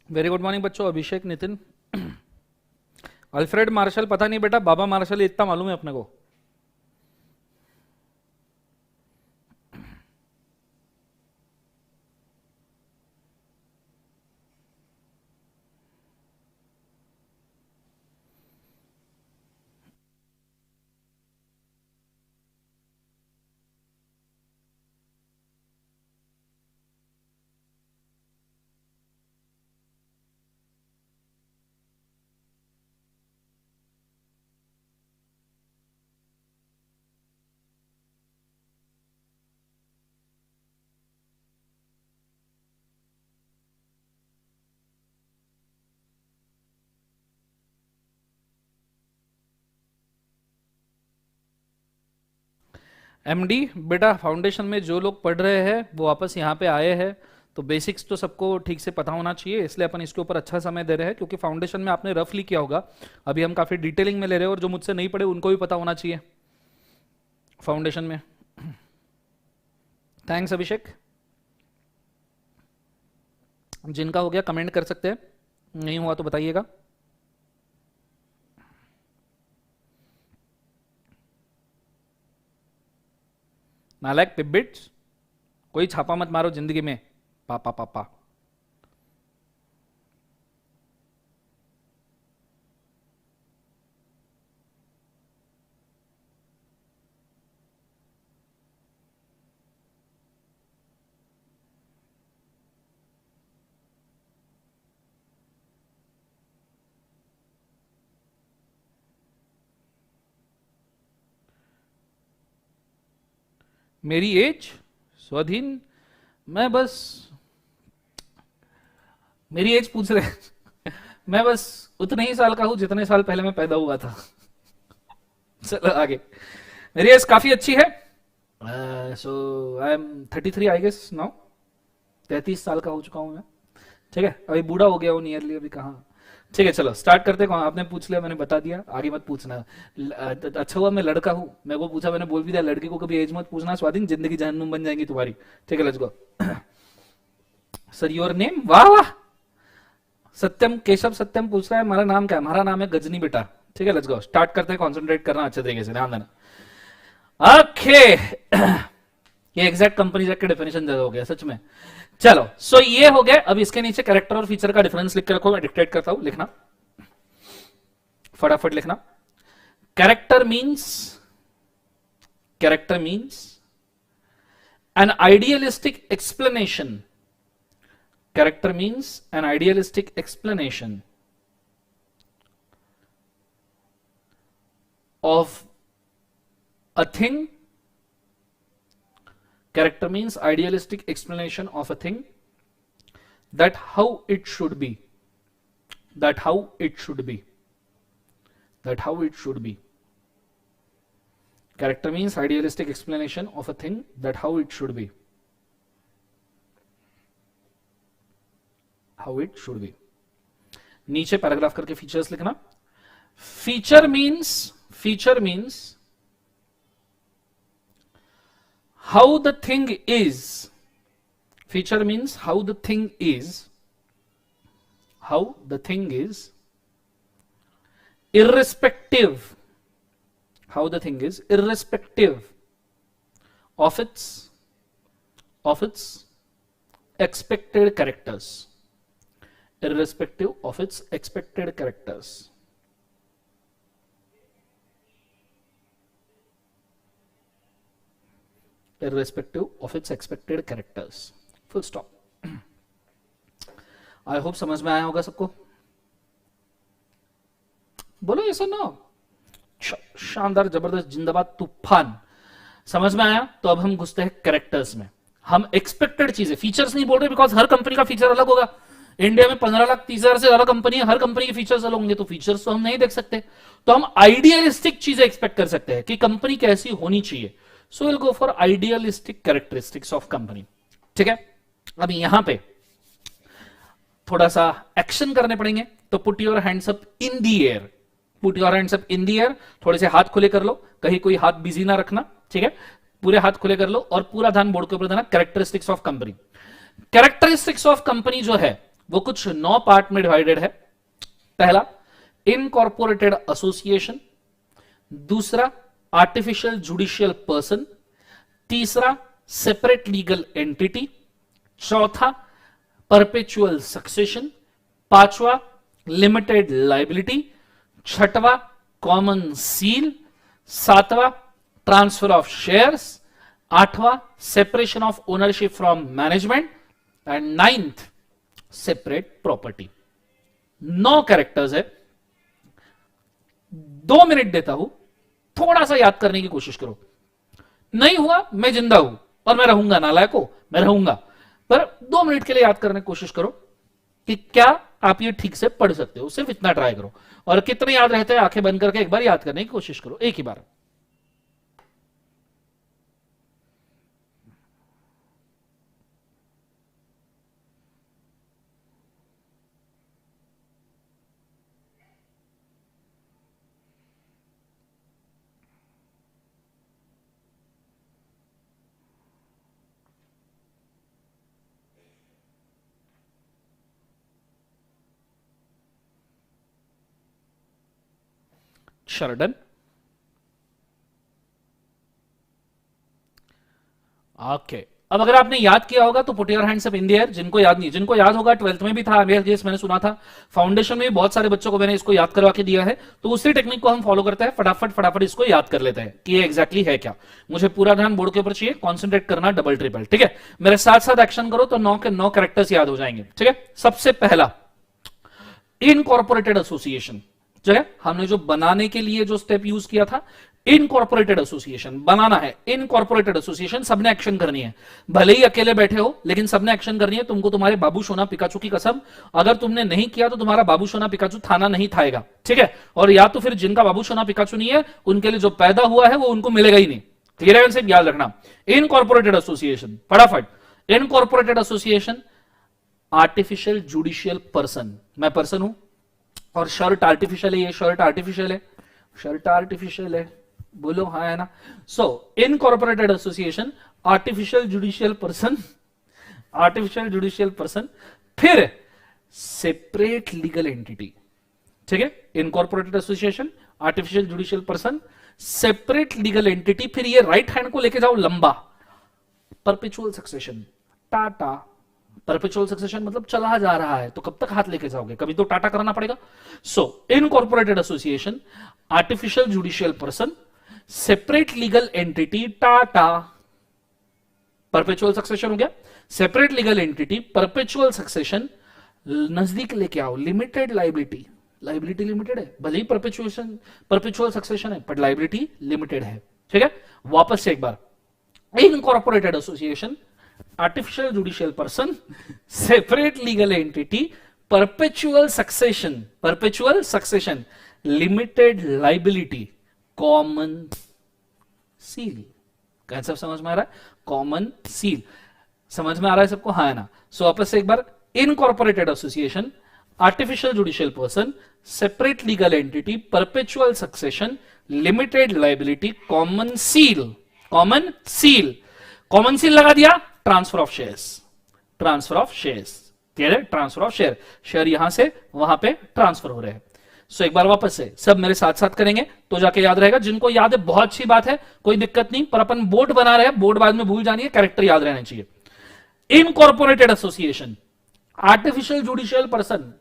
Very good morning बच्चों, अभिषेक, नितिन, अल्फ्रेड मार्शल पता नहीं बेटा, बाबा मार्शल इतना मालूम है अपने को। एमडी बेटा, फाउंडेशन में जो लोग पढ़ रहे हैं वो वापस यहाँ पे आए हैं, तो बेसिक्स तो सबको ठीक से पता होना चाहिए, इसलिए अपन इसके ऊपर अच्छा समय दे रहे हैं, क्योंकि फाउंडेशन में आपने रफली किया होगा, अभी हम काफी डिटेलिंग में ले रहे हैं, और जो मुझसे नहीं पढ़े उनको भी पता होना चाहिए फाउंडेशन में। थैंक्स अभिषेक। जिनका हो गया कमेंट कर सकते हैं, नहीं हुआ तो बताइएगा। नालायक पिबिट्स, कोई छापा मत मारो जिंदगी में, पापा पापा। मेरी एज स्वाधीन, मैं बस, मेरी एज पूछ रहे मैं बस उतने ही साल का हूं जितने साल पहले मैं पैदा हुआ था। चलो आगे। मेरी एज काफी अच्छी है, so I am 33 I guess now, 33 साल का हो चुका हूं मैं, ठीक है। अभी बूढ़ा हो गया हूं नियरली, अभी कहाँ। ठीक है चलो स्टार्ट करते हैं। आपने पूछ लिया, मैंने बता दिया, आगे मत पूछना। अच्छा हुआ मैं लड़का हूं, मेरे को पूछा, मैंने बोल भी दिया, लड़की को कभी एज मत पूछना स्वाधीन, जिंदगी जहन्नुम बन जाएंगी तुम्हारी। ठीक है let's go. Sir your name, वाह वाह। सत्यम, केशव सत्यम पूछ रहा है हमारा नाम क्या है। हमारा नाम है गजनी बेटा। ठीक है लेट्स गो, स्टार्ट करते हैं। कॉन्सेंट्रेट करना अच्छे तरीके से, ध्यान देना। ओके ये एग्जैक्ट कंपनी के डेफिनेशन ज्यादा हो गया सच में। चलो सो ये हो गया। अब इसके नीचे कैरेक्टर और फीचर का डिफरेंस लिख के रखो, मैं डिक्टेट करता हूं, लिखना फटाफट लिखना। Character means N idealistic explanation. Character means N idealistic explanation of a thing. Character means idealistic explanation of a thing, that how it should be, that how it should be, that how it should be. Character means idealistic explanation of a thing, that how it should be, how it should be. नीचे paragraph करके features लिखना। Feature means how the thing is. Feature means how the thing is, how the thing is, irrespective, how the thing is irrespective of its expected characters, irrespective of its expected characters. Irrespective of its expected characters. Full stop. I hope समझ में आया होगा सबको। बोलो ये सुनो, शानदार, जबरदस्त, जिंदाबाद, तूफान। समझ में आया? तो अब हम घुसते हैं कैरेक्टर्स में। हम एक्सपेक्टेड चीजें, फीचर्स नहीं बोल रहे, बिकॉज हर कंपनी का फीचर अलग होगा। इंडिया में 15,30,000 से ज्यादा कंपनी है, हर कंपनी के फीचर्स अलग होंगे, तो फीचर्स तो हम नहीं देख सकते। तो हम आइडियलिस्टिक चीजें एक्सपेक्ट कर सकते हैं कि कंपनी कैसी होनी चाहिए। So we'll go for idealistic characteristics of company. ठीक है, अब यहां पे थोड़ा सा एक्शन करने पड़ेंगे, तो put your hands up in the air, put your hands up in the air. थोड़े से हाथ खुले कर लो, कहीं कोई हाथ बिजी ना रखना, ठीक है, पूरे हाथ खुले कर लो और पूरा ध्यान बोर्ड के ऊपर देना। Characteristics of company. Characteristics of company जो है वो कुछ 9 पार्ट में डिवाइडेड है। पहला इनकॉर्पोरेटेड एसोसिएशन, दूसरा आर्टिफिशियल जुडिशियल पर्सन, तीसरा सेपरेट लीगल एंटिटी, चौथा परपेचुअल सक्सेशन, पांचवा लिमिटेड लाइबिलिटी, छठवा कॉमन सील, सातवां ट्रांसफर ऑफ शेयर्स, आठवां separation of ownership from management and ninth separate property. 9 characters है। 2 मिनट देता हूं, थोड़ा सा याद करने की कोशिश करो। नहीं हुआ मैं जिंदा हूं और मैं रहूंगा, नालायक हो मैं रहूंगा, पर 2 मिनट के लिए याद करने की कोशिश करो कि क्या आप ये ठीक से पढ़ सकते हो। सिर्फ इतना ट्राई करो, और कितने याद रहते हैं आंखें बंद करके एक बार याद करने की कोशिश करो, एक ही बार। शर्डन, ओके। अब अगर आपने याद किया होगा तो put your hands up in the air. जिनको याद नहीं, जिनको याद होगा 12th में भी था आईबीएस, मैंने सुना था, फाउंडेशन में भी बहुत सारे बच्चों को मैंने इसको याद करवा के दिया है। तो उसी टेक्निक को हम फॉलो करते हैं, फटाफट फटाफट इसको याद कर लेते हैं कि ये एग्जैक्टली है क्या। मुझे पूरा ध्यान बोर्ड के ऊपर चाहिए, कॉन्सेंट्रेट करना डबल ट्रिपल, ठीक है। मेरे साथ साथ एक्शन करो तो 9 के 9 कैरेक्टर्स याद हो जाएंगे, ठीक है। सबसे पहला इनकॉर्पोरेटेड एसोसिएशन जो है, हमने जो बनाने के लिए जो स्टेप यूज किया था, इनकॉर्पोरेटेड एसोसिएशन बनाना है। इनकॉर्पोरेटेड एसोसिएशन सबने एक्शन करनी है, भले ही अकेले बैठे हो लेकिन सबने एक्शन करनी है। तुमको तुम्हारे बाबू सोना पिकाचू की कसम, अगर तुमने नहीं किया तो तुम्हारा बाबू सोना पिकाचू थाना नहीं थाएगा, ठीक है। और या तो फिर जिनका बाबू सोना पिकाचू नहीं है उनके लिए जो पैदा हुआ है वो उनको मिलेगा ही नहीं। क्लियर है, इनसे याद रखना। इनकॉर्पोरेटेड एसोसिएशन, फटाफट। Incorporated association artificial judicial person, मैं पर्सन हूं और शर्ट आर्टिफिशियल है, ये शर्ट आर्टिफिशियल है, शर्ट आर्टिफिशियल है, बोलो हाँ है ना। So incorporated association artificial judicial person, artificial judicial person, फिर सेपरेट लीगल एंटिटी, ठीक है। Incorporated association, artificial judicial person, separate legal entity, फिर ये राइट हैंड को लेके जाओ लंबा, perpetual succession, tata. Perpetual succession मतलब चला जा रहा है तो कब तक हाथ लेके जाओगे, कभी तो टाटा करना पड़ेगा। So incorporated association, artificial judicial person, separate legal entity, tata. Perpetual succession हो गया, separate legal entity, perpetual succession, नजदीक लेके आओ लिमिटेड लाइबिलिटी। लाइबिलिटी लिमिटेड है, भले ही परपेचुअल सक्सेशन है पर लाइबिलिटी लिमिटेड है, ठीक है। वापस से एक बार, incorporated association, artificial judicial person, separate legal entity, perpetual succession, limited liability, common seal. Concept समझ में आ रहा है? कॉमन सील समझ में आ रहा है सबको? हाँ है ना। सो वापस से एक बार, incorporated association, artificial judicial person, separate legal entity, perpetual succession, limited liability, common seal. Common seal, common seal लगा दिया, transfer of shares, transfer of shares, clear है? ट्रांसफर ऑफ शेयर, शेयर यहां से वहां पे ट्रांसफर हो रहे हैं। सो एक बार वापस से सब मेरे साथ साथ करेंगे तो जाके याद रहेगा। जिनको याद है बहुत अच्छी बात है, कोई दिक्कत नहीं, पर अपन बोर्ड बना रहे हैं, बोर्ड बाद में भूल जानी है, कैरेक्टर याद रहने चाहिए। Incorporated association, artificial judicial person,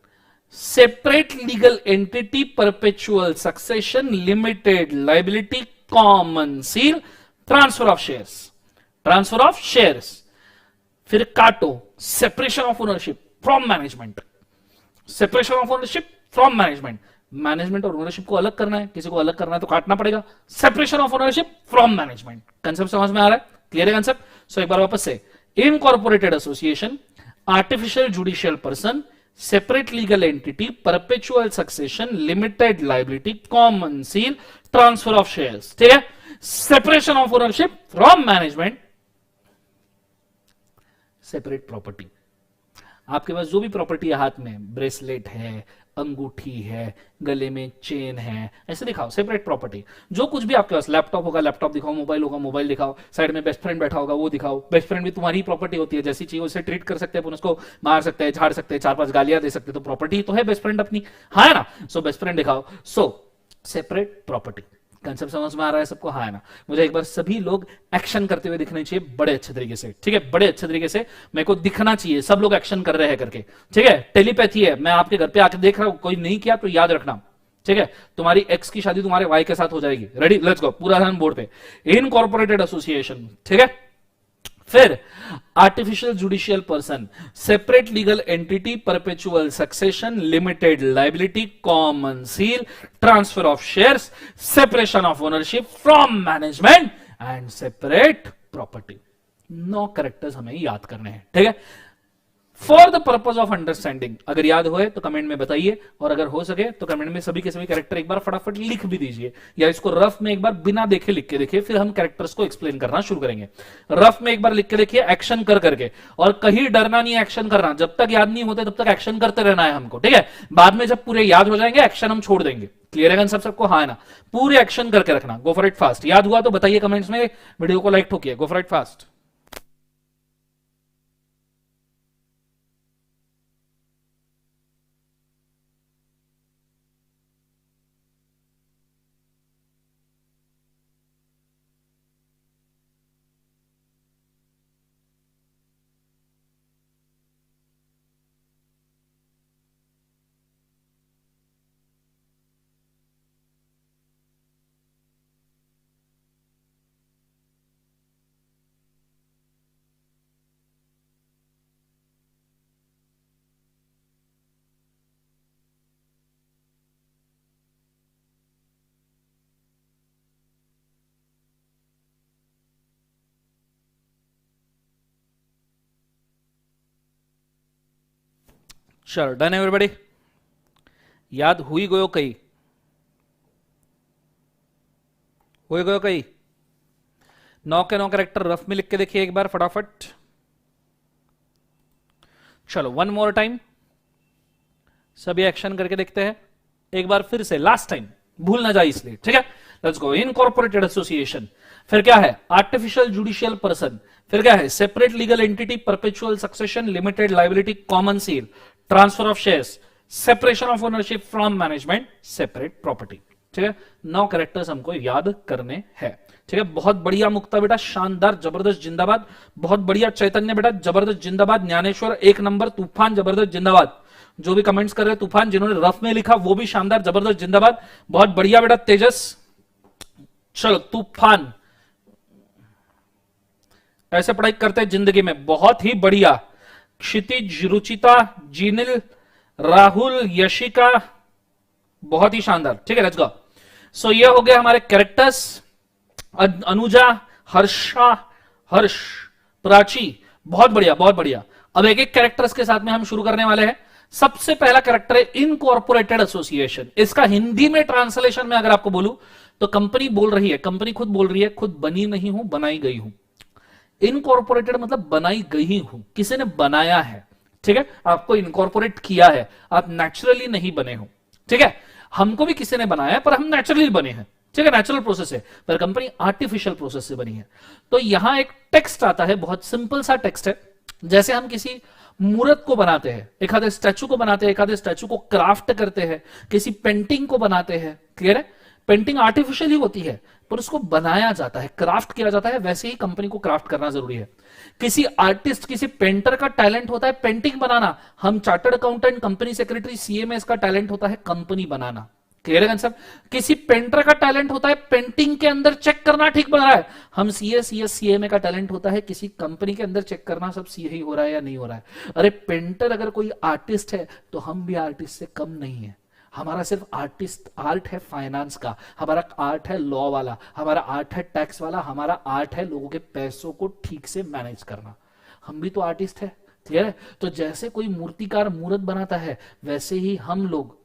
separate legal entity, perpetual succession, limited liability, common seal, transfer of shares, transfer of shares, फिर काटो, separation of ownership from management, separation of ownership from management, management और ownership को अलग करना है, किसी को अलग करना है तो काटना पड़ेगा, separation of ownership from management. Concept समझ में आ रहा है? क्लियर है कंसेप्ट? सो एक बार वापस से, incorporated association, artificial judicial person, separate legal entity, perpetual succession, limited liability, common seal, transfer of shares, ठीक है। Separation of ownership from management, separate property. आपके पास जो भी प्रॉपर्टी है हाथ में, ब्रेसलेट है, अंगूठी है, गले में चेन है, ऐसे दिखाओ सेपरेट प्रॉपर्टी। जो कुछ भी आपके पास, लैपटॉप होगा लैपटॉप दिखाओ, मोबाइल होगा मोबाइल दिखाओ, साइड में बेस्ट फ्रेंड बैठा होगा वो दिखाओ। बेस्ट फ्रेंड भी तुम्हारी प्रॉपर्टी होती है, जैसी चाहिए उसे ट्रीट कर सकते हैं अपन, उसको मार सकते हैं, झाड़ सकते हैं, 4-5 गालियां दे सकते हैं, तो प्रॉपर्टी तो है बेस्ट फ्रेंड अपनी, हाँ है ना। सो बेस्ट फ्रेंड दिखाओ, सो सेपरेट प्रॉपर्टी। कंसेप्ट समझ में आ रहा है सबको, हाँ है ना। मुझे एक बार सभी लोग एक्शन करते हुए दिखने चाहिए बड़े अच्छे तरीके से, ठीक है, बड़े अच्छे तरीके से मेरे को दिखना चाहिए सब लोग एक्शन कर रहे हैं करके, ठीक है। टेलीपैथी है, मैं आपके घर पे आके देख रहा हूं, कोई नहीं किया तो याद रखना, ठीक है। तुम्हारी एक्स की शादी तुम्हारे वाई के साथ हो जाएगी, रेडी, लेट्स गो, पूरा ध्यान बोर्ड पे। इनकॉर्पोरेटेड एसोसिएशन, ठीक है। फिर artificial judicial person, separate legal entity, perpetual succession, limited liability, common seal, transfer of shares, separation of ownership from management and separate property. 9 characters हमें याद करने हैं, ठीक है, for the purpose of understanding. अगर याद होए तो कमेंट में बताइए, और अगर हो सके तो कमेंट में सभी के सभी कैरेक्टर एक बार फटाफट लिख भी दीजिए, या इसको रफ में एक बार बिना देखे लिख के देखिए, फिर हम कैरेक्टर्स को एक्सप्लेन करना शुरू करेंगे। रफ में एक बार लिख के देखिए, एक्शन कर करके, और कहीं डरना नहीं एक्शन करना, जब तक याद नहीं होते तब तक एक्शन करते रहना है हमको, ठीक है। बाद में जब पूरे याद हो जाएंगे एक्शन हम छोड़ देंगे। क्लियर है सबको, हाँ है ना। पूरे एक्शन करके रखना, गो फॉर इट फास्ट। याद हुआ तो बताइए कमेंट्स में, वीडियो को लाइक ठोकिए, गो फॉर इट फास्ट। चलो डन एवरीबॉडी, याद हुई गयो कई, हुई गयो कई। 9 के 9 कैरेक्टर रफ में लिख के देखिए एक बार फटाफट। चलो वन मोर टाइम, सभी एक्शन करके देखते हैं एक बार फिर से, लास्ट टाइम, भूल ना जाए इसलिए, ठीक है। Let's go. इनकॉर्पोरेटेड एसोसिएशन, फिर क्या है, आर्टिफिशियल जुडिशियल पर्सन, फिर क्या है, separate legal entity, perpetual succession, limited liability, common seal, transfer of shares, separation of ownership from management, separate property, ठीक है। 9 कैरेक्टर्स हमको याद करने हैं, ठीक है। बहुत बढ़िया मुक्ता बेटा, शानदार, जबरदस्त, जिंदाबाद। बहुत बढ़िया चैतन्य बेटा, जबरदस्त, जिंदाबाद। ज्ञानेश्वर 1 नंबर, तूफान, जबरदस्त, जिंदाबाद। जो भी कमेंट्स कर रहे हैं तूफान, जिन्होंने रफ में लिखा वो भी शानदार, जबरदस्त, जिंदाबाद। बहुत बढ़िया बेटा तेजस। चलो तूफान, ऐसे पढ़ाई करते हैं जिंदगी में, बहुत ही बढ़िया। क्षितिज, रुचिता, जीनिल, राहुल, यशिका, बहुत ही शानदार, ठीक है। Let's go. सो ये हो गए हमारे कैरेक्टर्स। अनुजा, हर्षा, हर्ष, प्राची, बहुत बढ़िया बहुत बढ़िया। अब एक एक कैरेक्टर्स के साथ में हम शुरू करने वाले हैं। सबसे पहला कैरेक्टर है इनकॉर्पोरेटेड एसोसिएशन। इसका हिंदी में ट्रांसलेशन में अगर आपको बोलूं तो कंपनी बोल रही है, कंपनी खुद बोल रही है, खुद बनी नहीं हूं, बनाई गई हूं। इनकॉर्पोरेटेड मतलब बनाई गई हूं, किसी ने बनाया है, ठीक है। आपको इनकॉर्पोरेट किया है, आप नेचुरली नहीं बने हो, ठीक है। हमको भी किसी ने बनाया है पर हम नेचुरली बने हैं, ठीक है, नेचुरल प्रोसेस है, पर कंपनी आर्टिफिशियल प्रोसेस से बनी है। तो यहां एक टेक्स्ट आता है, बहुत सिंपल सा टेक्स्ट है। जैसे हम किसी मूर्त को बनाते हैं, एक आधे स्टैचू को बनाते हैं, एक आधे स्टैचू को क्राफ्ट करते हैं, किसी पेंटिंग को बनाते हैं, क्लियर है। पेंटिंग आर्टिफिशियल ही होती है पर उसको बनाया जाता है, क्राफ्ट किया जाता है, वैसे ही कंपनी को क्राफ्ट करना जरूरी है। किसी आर्टिस्ट, किसी पेंटर का टैलेंट होता है पेंटिंग बनाना, हम chartered accountant, company secretary, CMS का टैलेंट होता है कंपनी बनाना, क्लियर है कंसेप्ट। किसी पेंटर का टैलेंट होता है पेंटिंग के अंदर चेक करना ठीक बन रहा है, हम सीएस सीएमए का टैलेंट होता है किसी कंपनी के अंदर चेक करना सब सही हो रहा है या नहीं हो रहा है। अरे पेंटर अगर कोई आर्टिस्ट है तो हम भी आर्टिस्ट से कम नहीं है। हमारा सिर्फ आर्ट है फाइनेंस का, हमारा आर्ट है लॉ वाला, हमारा आर्ट है टैक्स वाला, हमारा आर्ट है लोगों के पैसों को ठीक से मैनेज करना। हम भी तो आर्टिस्ट है, क्लियर है। तो जैसे कोई मूर्तिकार मूर्त बनाता है वैसे ही हम लोग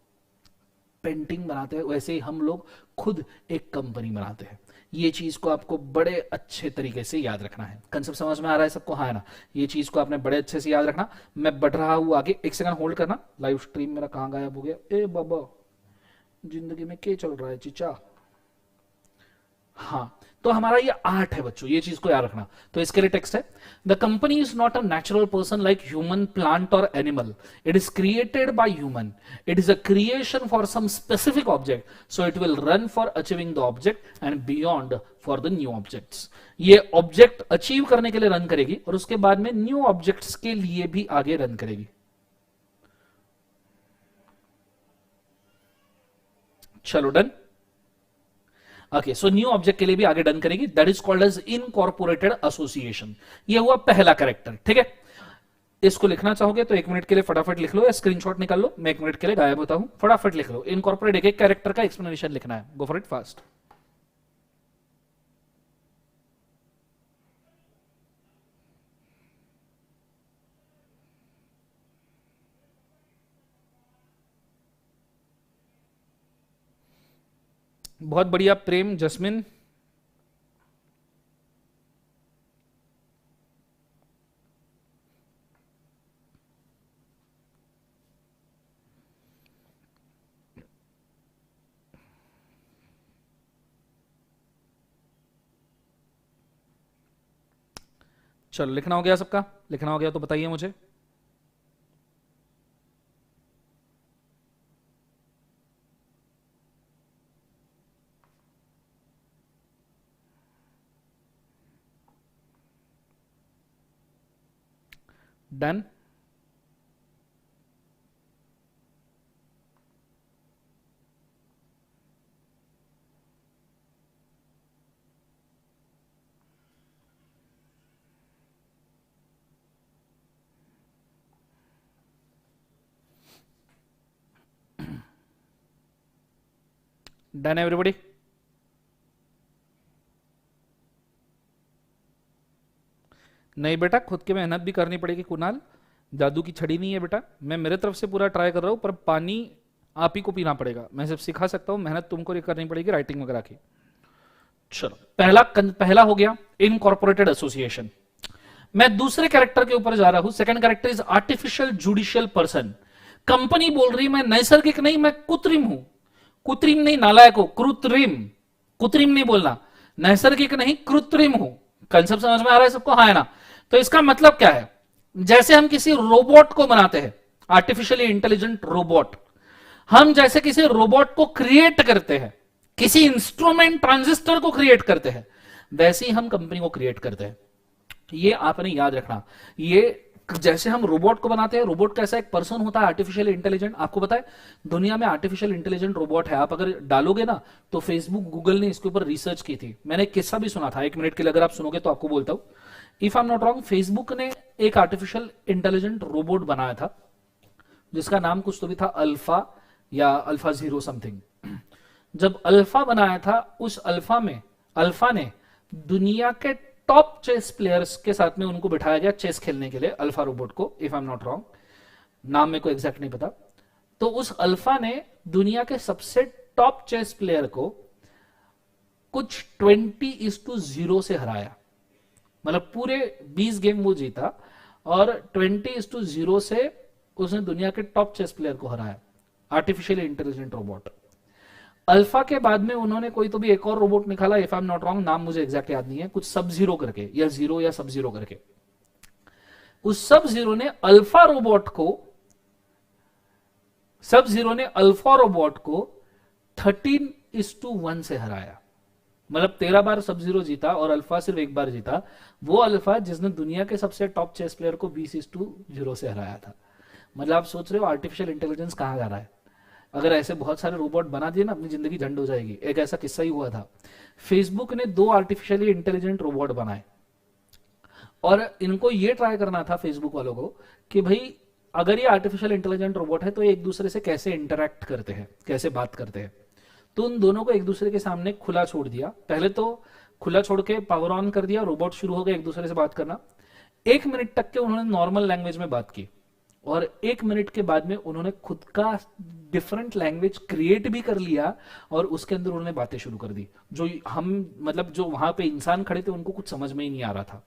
पेंटिंग बनाते हैं, वैसे ही हम लोग खुद एक कंपनी बनाते हैं। ये चीज को आपको बड़े अच्छे तरीके से याद रखना है। कंसेप्ट समझ में आ रहा है सबको? हाँ है ना? ये चीज को आपने बड़े अच्छे से याद रखना। मैं बढ़ रहा हूं आगे, एक सेकंड होल्ड करना। लाइव स्ट्रीम मेरा कहाँ गायब हो गया? ए बाबा, जिंदगी में क्या चल रहा है चीचा? हाँ, तो हमारा ये आर्ट है बच्चों, ये चीज को याद रखना। तो इसके लिए टेक्स्ट है, the company is not a natural person like human, plant और animal. It is created by human. It is a creation for some specific object, so it will run for achieving the object and beyond for the new objects. ये object achieve करने के लिए run करेगी और उसके बाद में new objects के लिए भी आगे रन करेगी। चलो done. Okay, so new object के लिए भी आगे डन करेगी। That is called as incorporated association. ये हुआ पहला कैरेक्टर, ठीक है। इसको लिखना चाहोगे तो 1 मिनट के लिए फटाफट लिख लो या स्क्रीनशॉट निकाल लो। मैं 1 मिनट के लिए गायब होता हूं, फटाफट लिख लो। इनकॉर्पोरेट एक एक कैरेक्टर का एक्सप्लेनेशन लिखना है। गो फॉर इट फास्ट। बहुत बढ़िया प्रेम, जस्मिन। चलो, लिखना हो गया सबका? लिखना हो गया तो बताइए मुझे। डन। Done everybody? नहीं बेटा, खुद की मेहनत भी करनी पड़ेगी कुणाल। जादू की छड़ी नहीं है बेटा। मैं मेरे तरफ से पूरा ट्राई कर रहा हूं, पर पानी आप ही को पीना पड़ेगा। मैं सिर्फ सिखा सकता हूं, मेहनत तुमको करनी पड़ेगी राइटिंग वगैरह की। चलो, पहला हो गया इनकॉर्पोरेटेड एसोसिएशन। मैं दूसरे कैरेक्टर के ऊपर जा रहा हूं। Second character is artificial judicial person. Company बोल रही मैं नैसर्गिक नहीं, मैं कृत्रिम हूं। कृत्रिम नहीं नालायक हो, कृत्रिम। कृत्रिम नहीं बोलना, नैसर्गिक नहीं कृत्रिम हूं। कंसेप्ट समझ में आ रहा है सबको? हाँ है ना? तो इसका मतलब क्या है? जैसे हम किसी रोबोट को बनाते हैं, आर्टिफिशियली इंटेलिजेंट रोबोट, हम जैसे किसी रोबोट को क्रिएट करते हैं, किसी इंस्ट्रूमेंट ट्रांजिस्टर को क्रिएट करते हैं, वैसे ही हम कंपनी को क्रिएट करते हैं। ये आपने याद रखना। ये जैसे हम रोबोट को बनाते हैं, रोबोट कैसा एक पर्सन होता है आर्टिफिशियल इंटेलिजेंट। आपको पता है दुनिया में आर्टिफिशियल इंटेलिजेंट रोबोट है, आप अगर डालोगे ना तो फेसबुक गूगल ने इसके ऊपर रिसर्च की थी। मैंने एक किस्सा भी सुना था, 1 मिनट के लिए अगर आप सुनोगे तो आपको बोलता हूं। If I am not wrong, Facebook ने एक आर्टिफिशियल इंटेलिजेंट रोबोट बनाया था जिसका नाम कुछ तो भी था, अल्फा या अल्फा 0 समथिंग। जब अल्फा बनाया था, उस अल्फा में अल्फा ने दुनिया के टॉप चेस प्लेयर्स के साथ में उनको बिठाया गया चेस खेलने के लिए, अल्फा रोबोट को। If I am not wrong, नाम मेरे को एग्जैक्ट नहीं पता। तो उस अल्फा ने दुनिया के सबसे टॉप चेस प्लेयर को कुछ 20:0 से हराया। मतलब पूरे 20 गेम वो जीता और 20:0 से उसने दुनिया के टॉप चेस प्लेयर को हराया। Artificially intelligent robot. अल्फा के बाद में उन्होंने कोई तो भी एक और रोबोट निकाला, if I am not wrong, नाम मुझे एग्जैक्ट याद नहीं है, कुछ सब जीरो करके या जीरो या सब जीरो करके। उस सब जीरो ने अल्फा रोबोट को 13:1 से हराया। मतलब 13 बार सब जीरो जीता और अल्फा सिर्फ 1 बार जीता। वो अल्फा जिसने दुनिया के सबसे टॉप चेस प्लेयर को 20:0 से हराया था। मतलब आप सोच रहे हो आर्टिफिशियल इंटेलिजेंस कहां जा रहा है। अगर ऐसे बहुत सारे रोबोट बना दिए ना, अपनी जिंदगी झंड हो जाएगी। एक ऐसा किस्सा ही हुआ था, फेसबुक ने 2 आर्टिफिशियली इंटेलिजेंट रोबोट बनाए और इनको ये ट्राई करना था फेसबुक वालों को कि भाई अगर ये आर्टिफिशियल इंटेलिजेंट रोबोट है तो एक दूसरे से कैसे इंटरैक्ट करते हैं, कैसे बात करते हैं। तो उन दोनों को एक दूसरे के सामने खुला छोड़ दिया। पहले तो खुला छोड़ के पावर ऑन कर दिया, रोबोट शुरू हो गए एक दूसरे से बात करना। 1 मिनट तक के उन्होंने नॉर्मल लैंग्वेज में बात की और 1 मिनट के बाद में उन्होंने खुद का डिफरेंट लैंग्वेज क्रिएट भी कर लिया और उसके अंदर उन्होंने बातें शुरू कर दी, जो हम मतलब जो वहां पे इंसान खड़े थे उनको कुछ समझ में ही नहीं आ रहा था।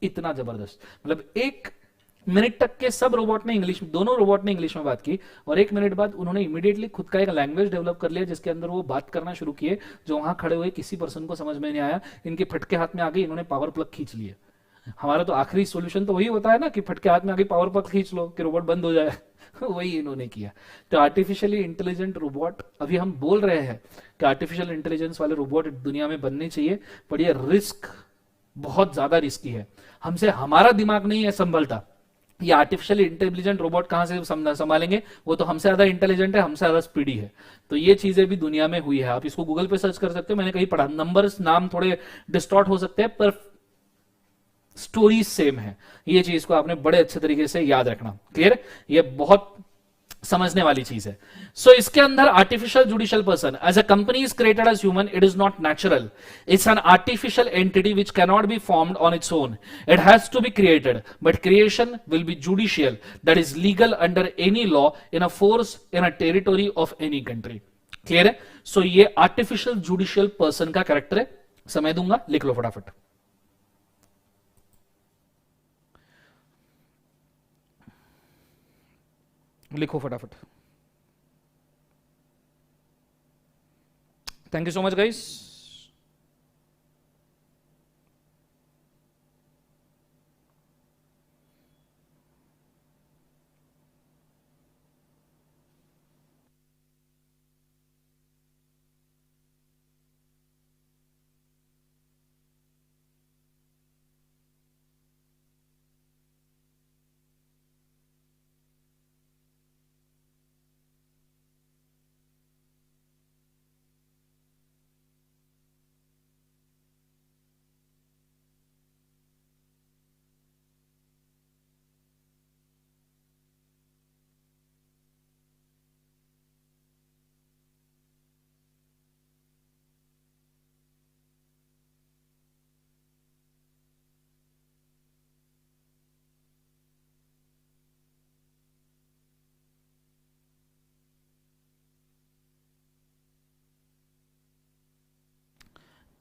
इतना जबरदस्त, मतलब 1 मिनट तक के सब रोबोट ने इंग्लिश, दोनों रोबोट ने इंग्लिश में बात की, और 1 मिनट बाद उन्होंने इमीडिएटली खुद का एक लैंग्वेज डेवलप कर लिया जिसके अंदर वो बात करना शुरू किए, जो वहां खड़े हुए किसी पर्सन को समझ में नहीं आया। इनके फटके हाथ में आ गई, इन्होंने पावर प्लग खींच लिए। हमारा तो आखिरी सॉल्यूशन तो वही होता है ना कि फटके हाथ में आगे पावर प्लग खींच लो कि रोबोट बंद हो जाए। वही इन्होंने किया। तो आर्टिफिशियली इंटेलिजेंट रोबोट, अभी हम बोल रहे हैं कि आर्टिफिशियल इंटेलिजेंस वाले रोबोट दुनिया में बनने चाहिए, पर ये रिस्क बहुत ज्यादा रिस्की है। हमसे हमारा दिमाग नहीं है संभलता, ये आर्टिफिशियल इंटेलिजेंट रोबोट कहां से संभालेंगे? वो तो हमसे ज्यादा इंटेलिजेंट है, हमसे ज्यादा स्पीडी है। तो ये चीजें भी दुनिया में हुई है, आप इसको गूगल पे सर्च कर सकते हो, मैंने कहीं पढ़ा। नंबर्स नाम थोड़े डिस्टॉर्ट हो सकते हैं पर स्टोरी सेम है। ये चीज को आपने बड़े अच्छे तरीके से याद रखना। क्लियर? ये बहुत समझने वाली चीज है। सो इसके अंदर artificial judicial person as a company is created as human, it is not natural, it's an artificial entity which cannot be formed on its own, it has to be created, but creation will be judicial, that is legal under any law in a force in a territory of any country. Clear है? So ये artificial judicial person का character है। समय दूंगा, लिख लो फटाफट। लिखो फटाफट। Thank you so much guys.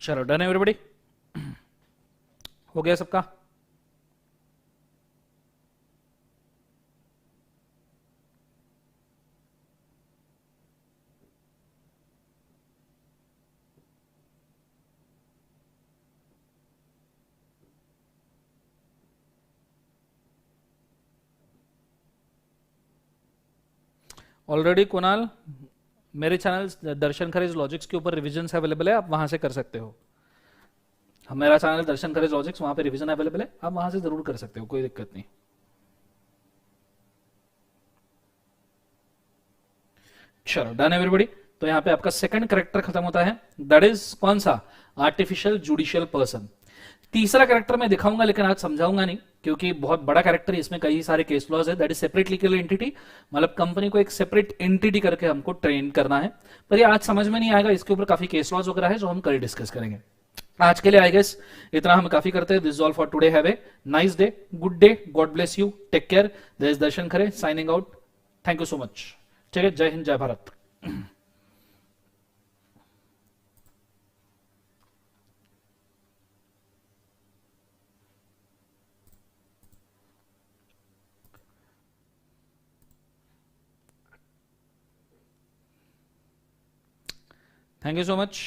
चलो डन एवरीबॉडी, हो गया सबका? ऑलरेडी कुणाल, मेरे चैनल दर्शन खरेज लॉजिक्स के ऊपर रिविजन अवेलेबल है, आप वहां से कर सकते हो। मेरा चैनल दर्शन खरेज लॉजिक्स, वहां पे रिवीजन अवेलेबल है, आप वहां से जरूर कर सकते हो, कोई दिक्कत नहीं। चलो डन एवरीबॉडी। तो यहां पे आपका सेकंड करेक्टर खत्म होता है, दैट इज कौन सा? Artificial judicial person. तीसरा करेक्टर मैं दिखाऊंगा लेकिन आज समझाऊंगा नहीं, क्योंकि बहुत बड़ा करेक्टर है, इसमें कई सारे केस लॉज है। That is separate legal entity, मतलब कंपनी को एक सेपरेट एंटिटी करके हमको ट्रेन करना है, पर ये आज समझ में नहीं आएगा, इसके ऊपर काफी केस लॉज वगैरह है जो हम कल डिस्कस करेंगे। आज के लिए आई गेस इतना हम काफी करते हैं। This is all for today. Have a nice day, good day, God bless you, take care. This is Darshan Khare signing out. Thank you so much. ठीक है, Jai Hind, Jai Bharat. Thank you so much.